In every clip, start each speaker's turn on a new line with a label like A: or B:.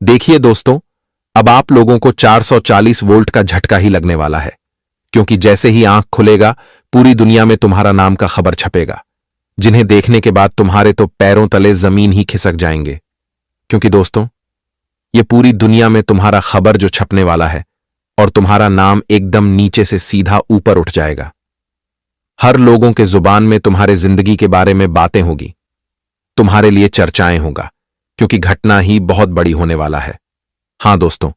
A: देखिए दोस्तों, अब आप लोगों को 440 वोल्ट का झटका ही लगने वाला है, क्योंकि जैसे ही आंख खुलेगा पूरी दुनिया में तुम्हारा नाम का खबर छपेगा, जिन्हें देखने के बाद तुम्हारे तो पैरों तले जमीन ही खिसक जाएंगे। क्योंकि दोस्तों, ये पूरी दुनिया में तुम्हारा खबर जो छपने वाला है और तुम्हारा नाम एकदम नीचे से सीधा ऊपर उठ जाएगा। हर लोगों के जुबान में तुम्हारे जिंदगी के बारे में बातें होगी, तुम्हारे लिए चर्चाएं होगा, क्योंकि घटना ही बहुत बड़ी होने वाला है। हां दोस्तों,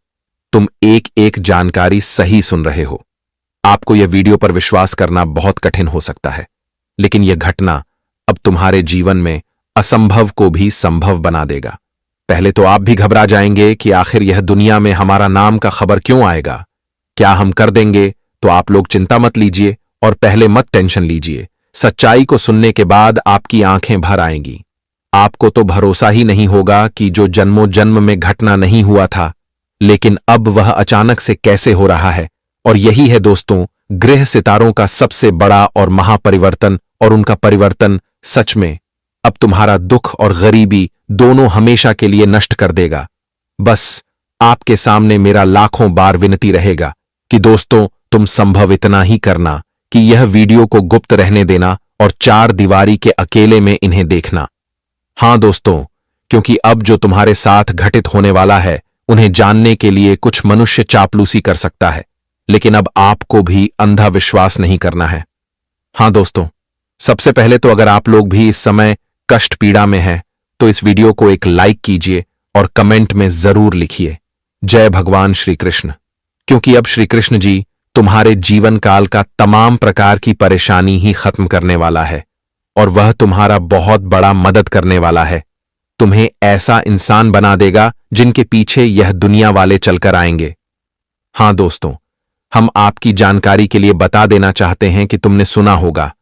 A: तुम एक एक जानकारी सही सुन रहे हो। आपको यह वीडियो पर विश्वास करना बहुत कठिन हो सकता है, लेकिन यह घटना अब तुम्हारे जीवन में असंभव को भी संभव बना देगा। पहले तो आप भी घबरा जाएंगे कि आखिर यह दुनिया में हमारा नाम का खबर क्यों आएगा, क्या हम कर देंगे। तो आप लोग चिंता मत लीजिए और पहले मत टेंशन लीजिए। सच्चाई को सुनने के बाद आपकी आंखें भर आएंगी। आपको तो भरोसा ही नहीं होगा कि जो जन्मों जन्म में घटना नहीं हुआ था, लेकिन अब वह अचानक से कैसे हो रहा है। और यही है दोस्तों, ग्रह सितारों का सबसे बड़ा और महापरिवर्तन। और उनका परिवर्तन सच में अब तुम्हारा दुख और गरीबी दोनों हमेशा के लिए नष्ट कर देगा। बस आपके सामने मेरा लाखों बार विनती रहेगा कि दोस्तों, तुम संभव इतना ही करना कि यह वीडियो को गुप्त रहने देना और चार दीवारी के अकेले में इन्हें देखना। हां दोस्तों, क्योंकि अब जो तुम्हारे साथ घटित होने वाला है, उन्हें जानने के लिए कुछ मनुष्य चापलूसी कर सकता है, लेकिन अब आपको भी अंधा विश्वास नहीं करना है। हां दोस्तों, सबसे पहले तो अगर आप लोग भी इस समय कष्ट पीड़ा में हैं, तो इस वीडियो को एक लाइक कीजिए और कमेंट में जरूर लिखिए जय भगवान श्री कृष्ण। क्योंकि अब श्री कृष्ण जी तुम्हारे जीवन काल का तमाम प्रकार की परेशानी ही खत्म करने वाला है, और वह तुम्हारा बहुत बड़ा मदद करने वाला है। तुम्हें ऐसा इंसान बना देगा जिनके पीछे यह दुनिया वाले चलकर आएंगे। हां दोस्तों, हम आपकी जानकारी के लिए बता देना चाहते हैं कि तुमने सुना होगा,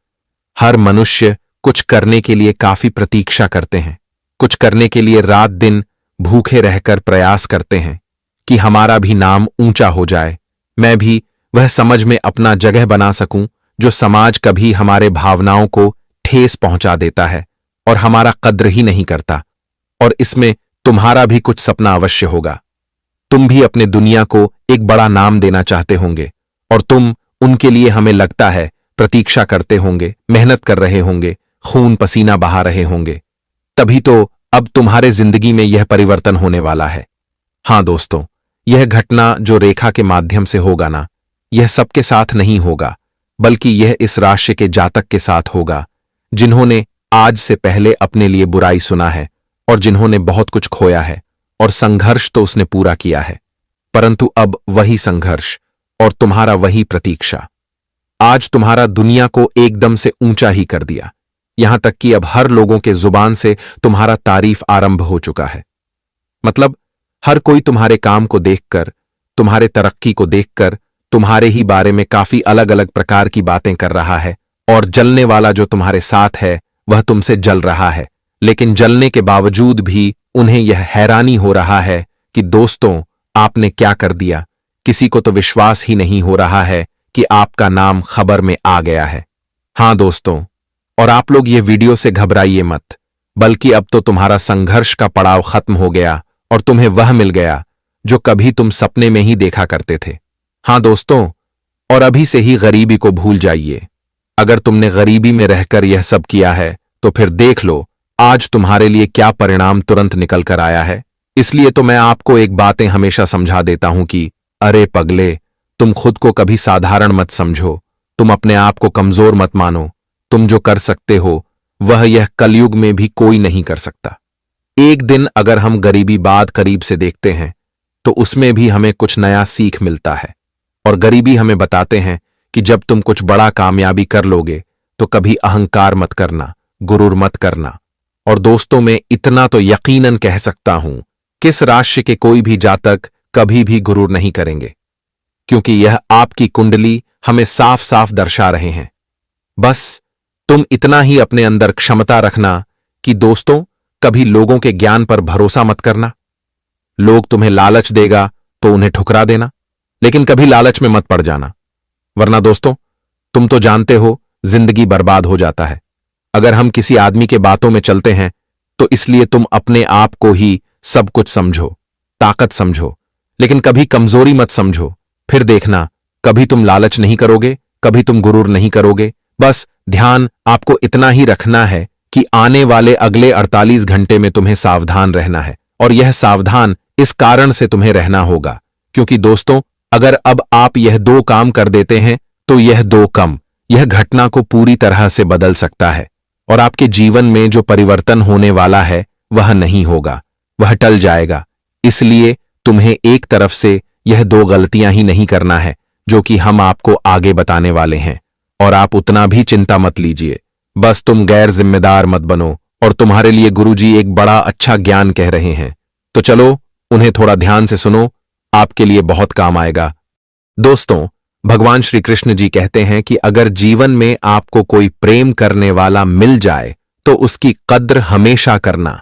A: हर मनुष्य कुछ करने के लिए काफी प्रतीक्षा करते हैं, कुछ करने के लिए रात दिन भूखे रहकर प्रयास करते हैं कि हमारा भी नाम ऊंचा हो जाए, मैं भी वह समझ में अपना जगह बना सकूं जो समाज कभी हमारे भावनाओं को ठेस पहुंचा देता है और हमारा कद्र ही नहीं करता। और इसमें तुम्हारा भी कुछ सपना अवश्य होगा। तुम भी अपने दुनिया को एक बड़ा नाम देना चाहते होंगे, और तुम उनके लिए हमें लगता है प्रतीक्षा करते होंगे, मेहनत कर रहे होंगे, खून पसीना बहा रहे होंगे। तभी तो अब तुम्हारे जिंदगी में यह परिवर्तन होने वाला है। हां दोस्तों, यह घटना जो रेखा के माध्यम से होगा ना, यह सबके साथ नहीं होगा, बल्कि यह इस राशि के जातक के साथ होगा जिन्होंने आज से पहले अपने लिए बुराई सुना है और जिन्होंने बहुत कुछ खोया है, और संघर्ष तो उसने पूरा किया है, परंतु अब वही संघर्ष और तुम्हारा वही प्रतीक्षा आज तुम्हारा दुनिया को एकदम से ऊंचा ही कर दिया। यहां तक कि अब हर लोगों के जुबान से तुम्हारा तारीफ आरंभ हो चुका है। मतलब हर कोई तुम्हारे काम को देखकर, तुम्हारे तरक्की को देखकर तुम्हारे ही बारे में काफी अलग अलग प्रकार की बातें कर रहा है, और जलने वाला जो तुम्हारे साथ है वह तुमसे जल रहा है। लेकिन जलने के बावजूद भी उन्हें यह हैरानी हो रहा है कि दोस्तों, आपने क्या कर दिया। किसी को तो विश्वास ही नहीं हो रहा है कि आपका नाम खबर में आ गया है। हां दोस्तों, और आप लोग ये वीडियो से घबराइए मत, बल्कि अब तो तुम्हारा संघर्ष का पड़ाव खत्म हो गया और तुम्हें वह मिल गया जो कभी तुम सपने में ही देखा करते थे। हां दोस्तों, और अभी से ही गरीबी को भूल जाइए। अगर तुमने गरीबी में रहकर यह सब किया है, तो फिर देख लो आज तुम्हारे लिए क्या परिणाम तुरंत निकल कर आया है। इसलिए तो मैं आपको एक बातें हमेशा समझा देता हूं कि अरे पगले, तुम खुद को कभी साधारण मत समझो, तुम अपने आप को कमजोर मत मानो। तुम जो कर सकते हो वह यह कलयुग में भी कोई नहीं कर सकता। एक दिन अगर हम गरीबी बात करीब से देखते हैं, तो उसमें भी हमें कुछ नया सीख मिलता है। और गरीबी हमें बताते हैं कि जब तुम कुछ बड़ा कामयाबी कर लोगे, तो कभी अहंकार मत करना, गुरूर मत करना। और दोस्तों, मैं इतना तो यकीनन कह सकता हूं, किस राशि के कोई भी जातक कभी भी गुरूर नहीं करेंगे, क्योंकि यह आपकी कुंडली हमें साफ साफ दर्शा रहे हैं। बस तुम इतना ही अपने अंदर क्षमता रखना कि दोस्तों, कभी लोगों के ज्ञान पर भरोसा मत करना। लोग तुम्हें लालच देगा तो उन्हें ठुकरा देना, लेकिन कभी लालच में मत पड़ जाना, वरना दोस्तों, तुम तो जानते हो जिंदगी बर्बाद हो जाता है। अगर हम किसी आदमी के बातों में चलते हैं, तो इसलिए तुम अपने आप को ही सब कुछ समझो, ताकत समझो, लेकिन कभी कमजोरी मत समझो। फिर देखना, कभी तुम लालच नहीं करोगे, कभी तुम गुरूर नहीं करोगे। बस ध्यान आपको इतना ही रखना है कि आने वाले अगले 48 घंटे में तुम्हें सावधान रहना है। और यह सावधान इस कारण से तुम्हें रहना होगा क्योंकि दोस्तों, अगर अब आप यह 2 काम कर देते हैं तो यह 2 कम यह घटना को पूरी तरह से बदल सकता है और आपके जीवन में जो परिवर्तन होने वाला है वह नहीं होगा, वह टल जाएगा। इसलिए तुम्हें एक तरफ से यह 2 गलतियां ही नहीं करना है जो कि हम आपको आगे बताने वाले हैं। और आप उतना भी चिंता मत लीजिए, बस तुम गैर जिम्मेदार मत बनो। और तुम्हारे लिए गुरुजी एक बड़ा अच्छा ज्ञान कह रहे हैं, तो चलो उन्हें थोड़ा ध्यान से सुनो, आपके लिए बहुत काम आएगा। दोस्तों, भगवान श्री कृष्ण जी कहते हैं कि अगर जीवन में आपको कोई प्रेम करने वाला मिल जाए तो उसकी कद्र हमेशा करना,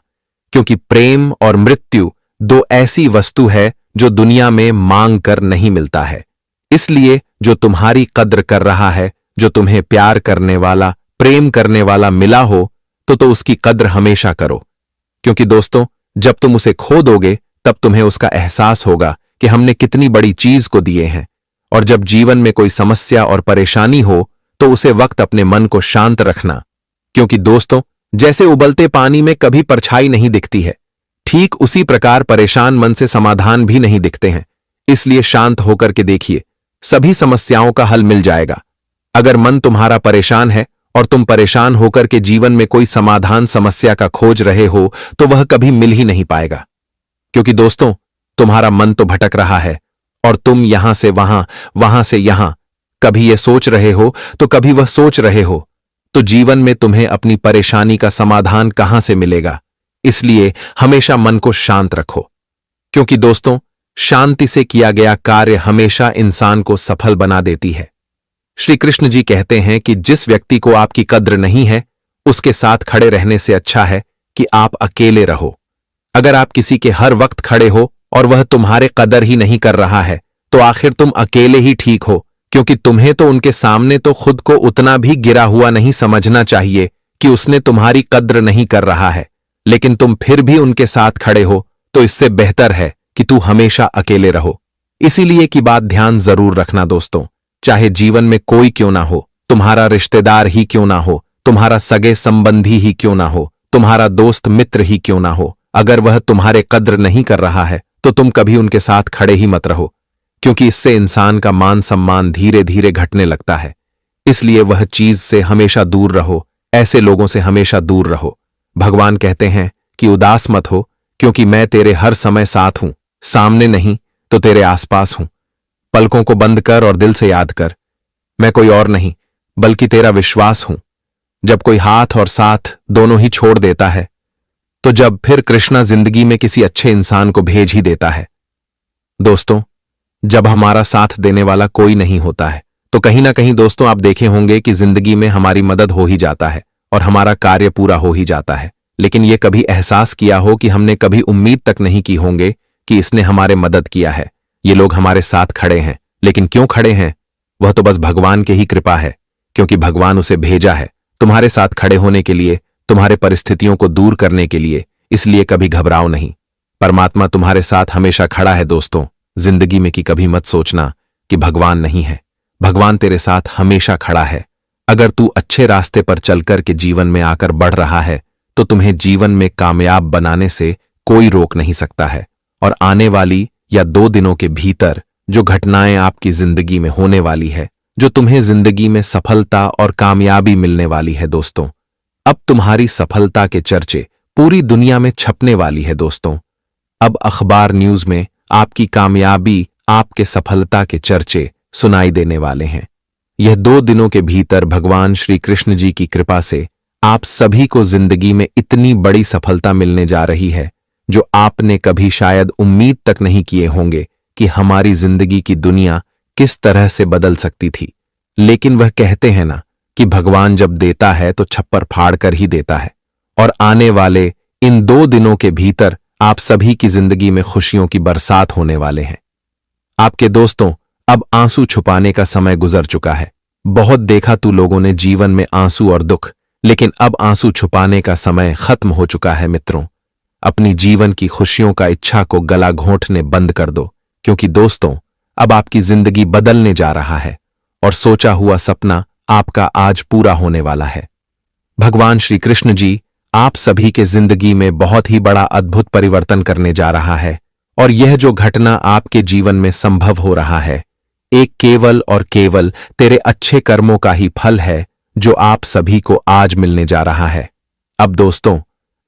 A: क्योंकि प्रेम और मृत्यु 2 ऐसी वस्तु है जो दुनिया में मांग कर नहीं मिलता है। इसलिए जो तुम्हारी कद्र कर रहा है, जो तुम्हें प्यार करने वाला, प्रेम करने वाला मिला हो, तो उसकी कद्र हमेशा करो। क्योंकि दोस्तों, जब तुम उसे खो दोगे तब तुम्हें उसका एहसास होगा कि हमने कितनी बड़ी चीज को दिए हैं। और जब जीवन में कोई समस्या और परेशानी हो तो उसे वक्त अपने मन को शांत रखना, क्योंकि दोस्तों, जैसे उबलते पानी में कभी परछाई नहीं दिखती है, ठीक उसी प्रकार परेशान मन से समाधान भी नहीं दिखते हैं। इसलिए शांत होकर के देखिए, सभी समस्याओं का हल मिल जाएगा। अगर मन तुम्हारा परेशान है और तुम परेशान होकर के जीवन में कोई समाधान समस्या का खोज रहे हो तो वह कभी मिल ही नहीं पाएगा, क्योंकि दोस्तों, तुम्हारा मन तो भटक रहा है और तुम यहां से वहां, वहां से यहां, कभी यह सोच रहे हो तो कभी वह सोच रहे हो, तो जीवन में तुम्हें अपनी परेशानी का समाधान कहां से मिलेगा। इसलिए हमेशा मन को शांत रखो, क्योंकि दोस्तों, शांति से किया गया कार्य हमेशा इंसान को सफल बना देती है। श्री कृष्ण जी कहते हैं कि जिस व्यक्ति को आपकी कद्र नहीं है उसके साथ खड़े रहने से अच्छा है कि आप अकेले रहो। अगर आप किसी के हर वक्त खड़े हो और वह तुम्हारे कदर ही नहीं कर रहा है तो आखिर तुम अकेले ही ठीक हो, क्योंकि तुम्हें तो उनके सामने तो खुद को उतना भी गिरा हुआ नहीं समझना चाहिए कि उसने तुम्हारी कद्र नहीं कर रहा है, लेकिन तुम फिर भी उनके साथ खड़े हो, तो इससे बेहतर है कि तू हमेशा अकेले रहो। इसीलिए की बात ध्यान जरूर रखना दोस्तों, चाहे जीवन में कोई क्यों ना हो, तुम्हारा रिश्तेदार ही क्यों ना हो, तुम्हारा सगे संबंधी ही क्यों ना हो, तुम्हारा दोस्त मित्र ही क्यों ना हो, अगर वह तुम्हारे कद्र नहीं कर रहा है तो तुम कभी उनके साथ खड़े ही मत रहो, क्योंकि इससे इंसान का मान सम्मान धीरे धीरे घटने लगता है। इसलिए वह चीज से हमेशा दूर रहो, ऐसे लोगों से हमेशा दूर रहो। भगवान कहते हैं कि उदास मत हो, क्योंकि मैं तेरे हर समय साथ हूं, सामने नहीं तो तेरे आसपास हूं। पलकों को बंद कर और दिल से याद कर, मैं कोई और नहीं बल्कि तेरा विश्वास हूं। जब कोई हाथ और साथ दोनों ही छोड़ देता है तो जब फिर कृष्णा जिंदगी में किसी अच्छे इंसान को भेज ही देता है। दोस्तों, जब हमारा साथ देने वाला कोई नहीं होता है तो कहीं ना कहीं दोस्तों आप देखे होंगे कि जिंदगी में हमारी मदद हो ही जाता है और हमारा कार्य पूरा हो ही जाता है, लेकिन यह कभी एहसास किया हो कि हमने कभी उम्मीद तक नहीं की होंगे कि इसने हमारे मदद किया है, ये लोग हमारे साथ खड़े हैं। लेकिन क्यों खड़े हैं? वह तो बस भगवान की ही कृपा है, क्योंकि भगवान उसे भेजा है तुम्हारे साथ खड़े होने के लिए, तुम्हारे परिस्थितियों को दूर करने के लिए। इसलिए कभी घबराओ नहीं, परमात्मा तुम्हारे साथ हमेशा खड़ा है। दोस्तों, जिंदगी में कि कभी मत सोचना कि भगवान नहीं है, भगवान तेरे साथ हमेशा खड़ा है। अगर तू अच्छे रास्ते पर चलकर के जीवन में आकर बढ़ रहा है तो तुम्हें जीवन में कामयाब बनाने से कोई रोक नहीं सकता है। और आने वाली या 2 दिनों के भीतर जो घटनाएं आपकी जिंदगी में होने वाली है, जो तुम्हें जिंदगी में सफलता और कामयाबी मिलने वाली है दोस्तों, अब तुम्हारी सफलता के चर्चे पूरी दुनिया में छपने वाली है दोस्तों। अब अखबार न्यूज में आपकी कामयाबी, आपके सफलता के चर्चे सुनाई देने वाले हैं। यह 2 दिनों के भीतर भगवान श्री कृष्ण जी की कृपा से आप सभी को जिंदगी में इतनी बड़ी सफलता मिलने जा रही है जो आपने कभी शायद उम्मीद तक नहीं किए होंगे कि हमारी जिंदगी की दुनिया किस तरह से बदल सकती थी। लेकिन वह कहते हैं ना कि भगवान जब देता है तो छप्पर फाड़ कर ही देता है। और आने वाले इन 2 दिनों के भीतर आप सभी की जिंदगी में खुशियों की बरसात होने वाले हैं। आपके दोस्तों, अब आंसू छुपाने का समय गुजर चुका है। बहुत देखा तू लोगों ने जीवन में आंसू और दुख, लेकिन अब आंसू छुपाने का समय खत्म हो चुका है मित्रों। अपनी जीवन की खुशियों का इच्छा को गला घोंटने बंद कर दो, क्योंकि दोस्तों अब आपकी जिंदगी बदलने जा रहा है और सोचा हुआ सपना आपका आज पूरा होने वाला है। भगवान श्री कृष्ण जी आप सभी के जिंदगी में बहुत ही बड़ा अद्भुत परिवर्तन करने जा रहा है और यह जो घटना आपके जीवन में संभव हो रहा है एक केवल और केवल तेरे अच्छे कर्मों का ही फल है जो आप सभी को आज मिलने जा रहा है। अब दोस्तों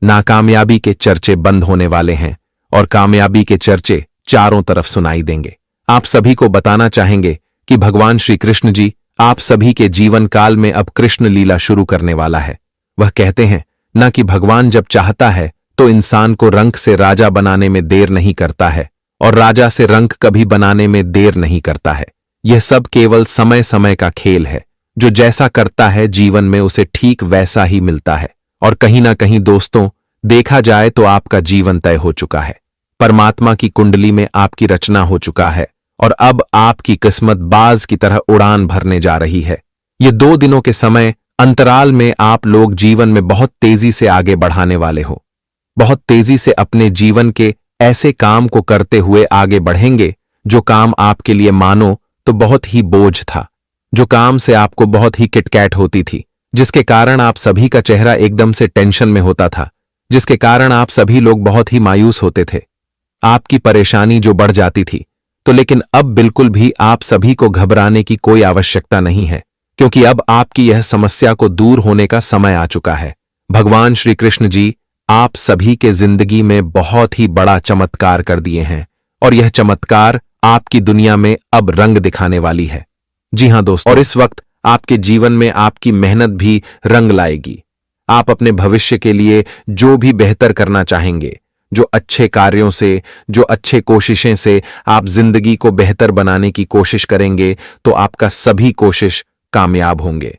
A: नाकामयाबी के चर्चे बंद होने वाले हैं और कामयाबी के चर्चे चारों तरफ सुनाई देंगे। आप सभी को बताना चाहेंगे कि भगवान श्री कृष्ण जी आप सभी के जीवन काल में अब कृष्ण लीला शुरू करने वाला है। वह कहते हैं न कि भगवान जब चाहता है तो इंसान को रंक से राजा बनाने में देर नहीं करता है और राजा से रंक कभी बनाने में देर नहीं करता है। यह सब केवल समय समय का खेल है। जो जैसा करता है जीवन में उसे ठीक वैसा ही मिलता है। और कहीं ना कहीं दोस्तों देखा जाए तो आपका जीवन तय हो चुका है। परमात्मा की कुंडली में आपकी रचना हो चुका है और अब आपकी किस्मत बाज की तरह उड़ान भरने जा रही है। ये 2 दिनों के समय अंतराल में आप लोग जीवन में बहुत तेजी से आगे बढ़ाने वाले हो। बहुत तेजी से अपने जीवन के ऐसे काम को करते हुए आगे बढ़ेंगे जो काम आपके लिए मानो तो बहुत ही बोझ था, जो काम से आपको बहुत ही किटकैट होती थी, जिसके कारण आप सभी का चेहरा एकदम से टेंशन में होता था, जिसके कारण आप सभी लोग बहुत ही मायूस होते थे, आपकी परेशानी जो बढ़ जाती थी। तो लेकिन अब बिल्कुल भी आप सभी को घबराने की कोई आवश्यकता नहीं है, क्योंकि अब आपकी यह समस्या को दूर होने का समय आ चुका है। भगवान श्री कृष्ण जी आप सभी के जिंदगी में बहुत ही बड़ा चमत्कार कर दिए हैं और यह चमत्कार आपकी दुनिया में अब रंग दिखाने वाली है। जी हां दोस्तों, और इस वक्त आपके जीवन में आपकी मेहनत भी रंग लाएगी। आप अपने भविष्य के लिए जो भी बेहतर करना चाहेंगे, जो अच्छे कार्यों से, जो अच्छे कोशिशें से आप जिंदगी को बेहतर बनाने की कोशिश करेंगे तो आपका सभी कोशिश कामयाब होंगे।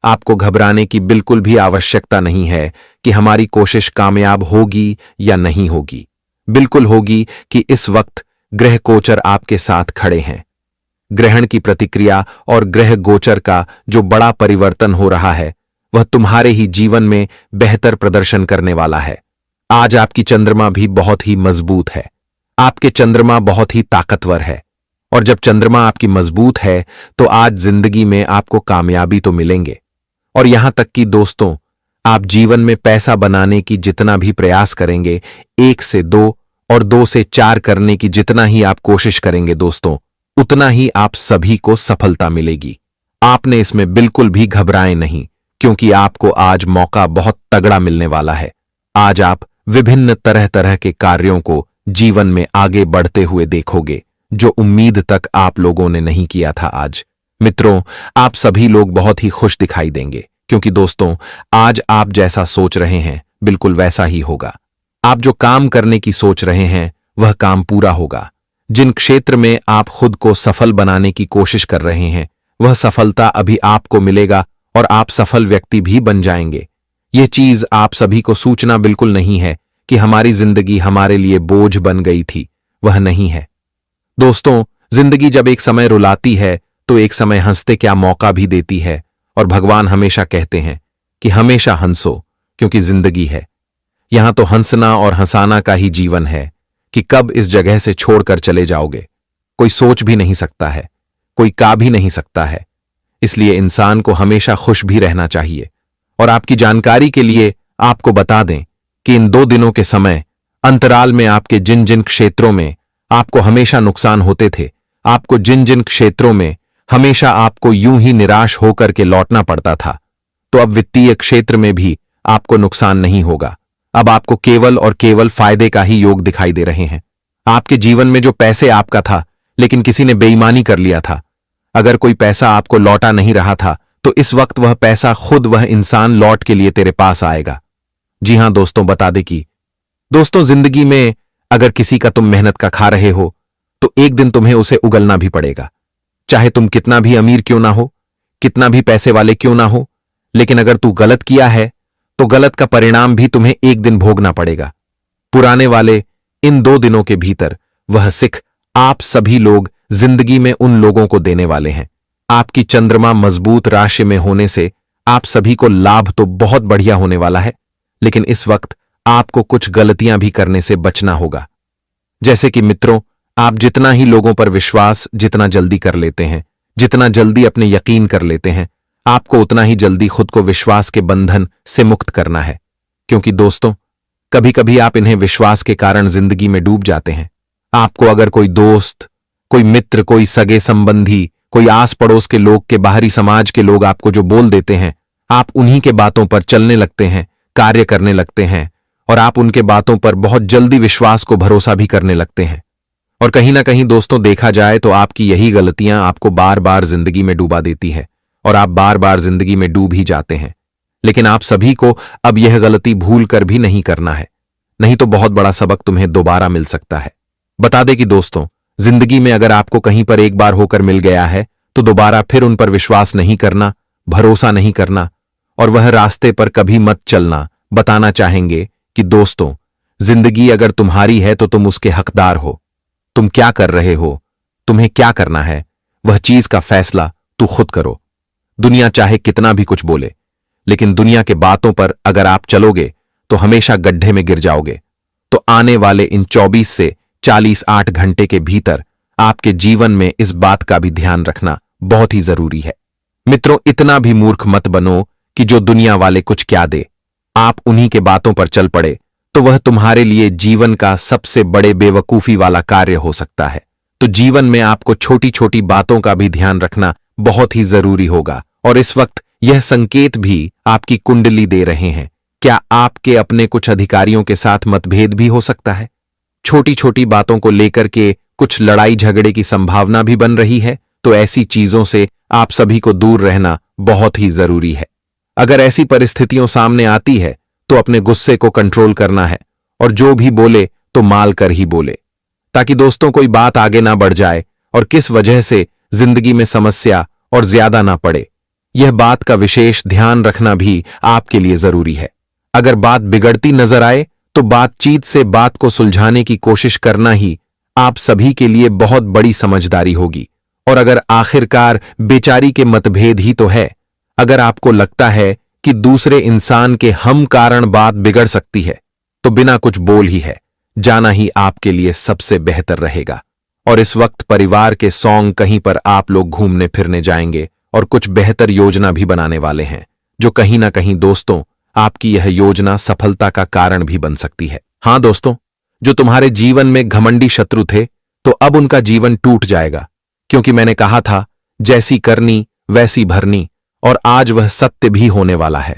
A: आपको घबराने की बिल्कुल भी आवश्यकता नहीं है कि हमारी कोशिश कामयाब होगी या नहीं होगी। बिल्कुल होगी कि इस वक्त ग्रह गोचर आपके साथ खड़े हैं। ग्रहण की प्रतिक्रिया और ग्रह गोचर का जो बड़ा परिवर्तन हो रहा है वह तुम्हारे ही जीवन में बेहतर प्रदर्शन करने वाला है। आज आपकी चंद्रमा भी बहुत ही मजबूत है। आपके चंद्रमा बहुत ही ताकतवर है और जब चंद्रमा आपकी मजबूत है तो आज जिंदगी में आपको कामयाबी तो मिलेंगे। और यहां तक कि दोस्तों आप जीवन में पैसा बनाने की जितना भी प्रयास करेंगे, 1 से 2 और 2 से 4 करने की जितना ही आप कोशिश करेंगे दोस्तों, उतना ही आप सभी को सफलता मिलेगी। आपने इसमें बिल्कुल भी घबराए नहीं, क्योंकि आपको आज मौका बहुत तगड़ा मिलने वाला है। आज आप विभिन्न तरह तरह के कार्यों को जीवन में आगे बढ़ते हुए देखोगे जो उम्मीद तक आप लोगों ने नहीं किया था। आज मित्रों आप सभी लोग बहुत ही खुश दिखाई देंगे, क्योंकि दोस्तों आज आप जैसा सोच रहे हैं बिल्कुल वैसा ही होगा। आप जो काम करने की सोच रहे हैं वह काम पूरा होगा। जिन क्षेत्र में आप खुद को सफल बनाने की कोशिश कर रहे हैं वह सफलता अभी आपको मिलेगा और आप सफल व्यक्ति भी बन जाएंगे। यह चीज आप सभी को सूचना बिल्कुल नहीं है कि हमारी जिंदगी हमारे लिए बोझ बन गई थी, वह नहीं है। दोस्तों जिंदगी जब एक समय रुलाती है तो एक समय हंसते क्या मौका भी देती है और भगवान हमेशा कहते हैं कि हमेशा हंसो, क्योंकि जिंदगी है। यहां तो हंसना और हंसाना का ही जीवन है कि कब इस जगह से छोड़कर चले जाओगे कोई सोच भी नहीं सकता है, कोई का भी नहीं सकता है। इसलिए इंसान को हमेशा खुश भी रहना चाहिए। और आपकी जानकारी के लिए आपको बता दें कि इन 2 दिनों के समय अंतराल में आपके जिन जिन क्षेत्रों में आपको हमेशा नुकसान होते थे, आपको जिन जिन क्षेत्रों में हमेशा आपको यूं ही निराश होकर के लौटना पड़ता था, तो अब वित्तीय क्षेत्र में भी आपको नुकसान नहीं होगा। अब आपको केवल और केवल फायदे का ही योग दिखाई दे रहे हैं। आपके जीवन में जो पैसे आपका था लेकिन किसी ने बेईमानी कर लिया था, अगर कोई पैसा आपको लौटा नहीं रहा था तो इस वक्त वह पैसा खुद वह इंसान लौट के लिए तेरे पास आएगा। जी हां दोस्तों, बता दे कि दोस्तों जिंदगी में अगर किसी का तुम मेहनत का खा रहे हो तो एक दिन तुम्हें उसे उगलना भी पड़ेगा। चाहे तुम कितना भी अमीर क्यों ना हो, कितना भी पैसे वाले क्यों ना हो, लेकिन अगर तू गलत किया है तो गलत का परिणाम भी तुम्हें एक दिन भोगना पड़ेगा। पुराने वाले इन 2 दिनों के भीतर वह सिख आप सभी लोग जिंदगी में उन लोगों को देने वाले हैं। आपकी चंद्रमा मजबूत राशि में होने से आप सभी को लाभ तो बहुत बढ़िया होने वाला है, लेकिन इस वक्त आपको कुछ गलतियां भी करने से बचना होगा। जैसे कि मित्रों, आप जितना ही लोगों पर विश्वास जितना जल्दी कर लेते हैं, जितना जल्दी अपने यकीन कर लेते हैं, आपको उतना ही जल्दी खुद को विश्वास के बंधन से मुक्त करना है। क्योंकि दोस्तों, कभी कभी आप इन्हें विश्वास के कारण जिंदगी में डूब जाते हैं। आपको अगर कोई दोस्त, कोई मित्र, कोई सगे संबंधी, कोई आस पड़ोस के लोग के बाहरी समाज के लोग आपको जो बोल देते हैं, आप उन्हीं के बातों पर चलने लगते हैं, कार्य करने लगते हैं, और आप उनके बातों पर बहुत जल्दी विश्वास को भरोसा भी करने लगते हैं। और कहीं ना कहीं दोस्तों, देखा जाए तो आपकी यही गलतियां आपको बार बार जिंदगी में डूबा देती है और आप बार बार जिंदगी में डूब ही जाते हैं। लेकिन आप सभी को अब यह गलती भूल कर भी नहीं करना है, नहीं तो बहुत बड़ा सबक तुम्हें दोबारा मिल सकता है। बता दे कि दोस्तों, जिंदगी में अगर आपको कहीं पर एक बार होकर मिल गया है तो दोबारा फिर उन पर विश्वास नहीं करना, भरोसा नहीं करना और वह रास्ते पर कभी मत चलना। बताना चाहेंगे कि दोस्तों, जिंदगी अगर तुम्हारी है तो तुम उसके हकदार हो। तुम क्या कर रहे हो, तुम्हें क्या करना है, वह चीज का फैसला तू खुद करो। दुनिया चाहे कितना भी कुछ बोले, लेकिन दुनिया के बातों पर अगर आप चलोगे तो हमेशा गड्ढे में गिर जाओगे। तो आने वाले इन 24 से 48 घंटे के भीतर आपके जीवन में इस बात का भी ध्यान रखना बहुत ही जरूरी है। मित्रों, इतना भी मूर्ख मत बनो कि जो दुनिया वाले कुछ क्या दे, आप उन्हीं के बातों पर चल पड़े तो वह तुम्हारे लिए जीवन का सबसे बड़े बेवकूफी वाला कार्य हो सकता है। तो जीवन में आपको छोटी छोटी बातों का भी ध्यान रखना बहुत ही जरूरी होगा। और इस वक्त यह संकेत भी आपकी कुंडली दे रहे हैं। क्या आपके अपने कुछ अधिकारियों के साथ मतभेद भी हो सकता है? छोटी छोटी बातों को लेकर के कुछ लड़ाई झगड़े की संभावना भी बन रही है। तो ऐसी चीजों से आप सभी को दूर रहना बहुत ही जरूरी है। अगर ऐसी परिस्थितियों सामने आती है तो अपने गुस्से को कंट्रोल करना है और जो भी बोले तो माल कर ही बोले, ताकि दोस्तों कोई बात आगे ना बढ़ जाए और किस वजह से जिंदगी में समस्या और ज्यादा ना पड़े। यह बात का विशेष ध्यान रखना भी आपके लिए जरूरी है। अगर बात बिगड़ती नजर आए तो बातचीत से बात को सुलझाने की कोशिश करना ही आप सभी के लिए बहुत बड़ी समझदारी होगी। और अगर आखिरकार बेचारी के मतभेद ही तो है, अगर आपको लगता है कि दूसरे इंसान के हम कारण बात बिगड़ सकती है, तो बिना कुछ बोल ही है जाना ही आपके लिए सबसे बेहतर रहेगा। और इस वक्त परिवार के सॉन्ग कहीं पर आप लोग घूमने फिरने जाएंगे और कुछ बेहतर योजना भी बनाने वाले हैं, जो कहीं ना कहीं दोस्तों आपकी यह योजना सफलता का कारण भी बन सकती है। हां दोस्तों, जो तुम्हारे जीवन में घमंडी शत्रु थे तो अब उनका जीवन टूट जाएगा, क्योंकि मैंने कहा था जैसी करनी वैसी भरनी, और आज वह सत्य भी होने वाला है।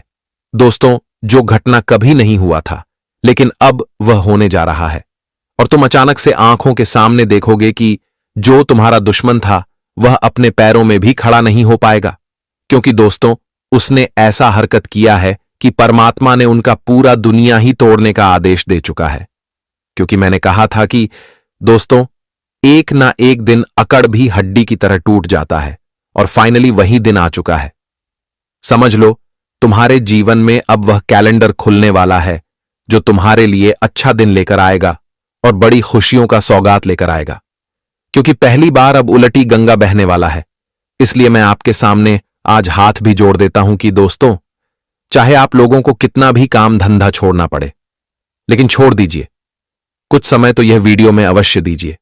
A: दोस्तों, जो घटना कभी नहीं हुआ था लेकिन अब वह होने जा रहा है, और तुम अचानक से आंखों के सामने देखोगे कि जो तुम्हारा दुश्मन था वह अपने पैरों में भी खड़ा नहीं हो पाएगा, क्योंकि दोस्तों उसने ऐसा हरकत किया है कि परमात्मा ने उनका पूरा दुनिया ही तोड़ने का आदेश दे चुका है। क्योंकि मैंने कहा था कि दोस्तों, एक ना एक दिन अकड़ भी हड्डी की तरह टूट जाता है, और फाइनली वही दिन आ चुका है। समझ लो, तुम्हारे जीवन में अब वह कैलेंडर खुलने वाला है जो तुम्हारे लिए अच्छा दिन लेकर आएगा और बड़ी खुशियों का सौगात लेकर आएगा। क्योंकि पहली बार अब उलटी गंगा बहने वाला है। इसलिए मैं आपके सामने आज हाथ भी जोड़ देता हूं कि दोस्तों, चाहे आप लोगों को कितना भी काम धंधा छोड़ना पड़े, लेकिन छोड़ दीजिए। कुछ समय तो यह वीडियो में अवश्य दीजिए,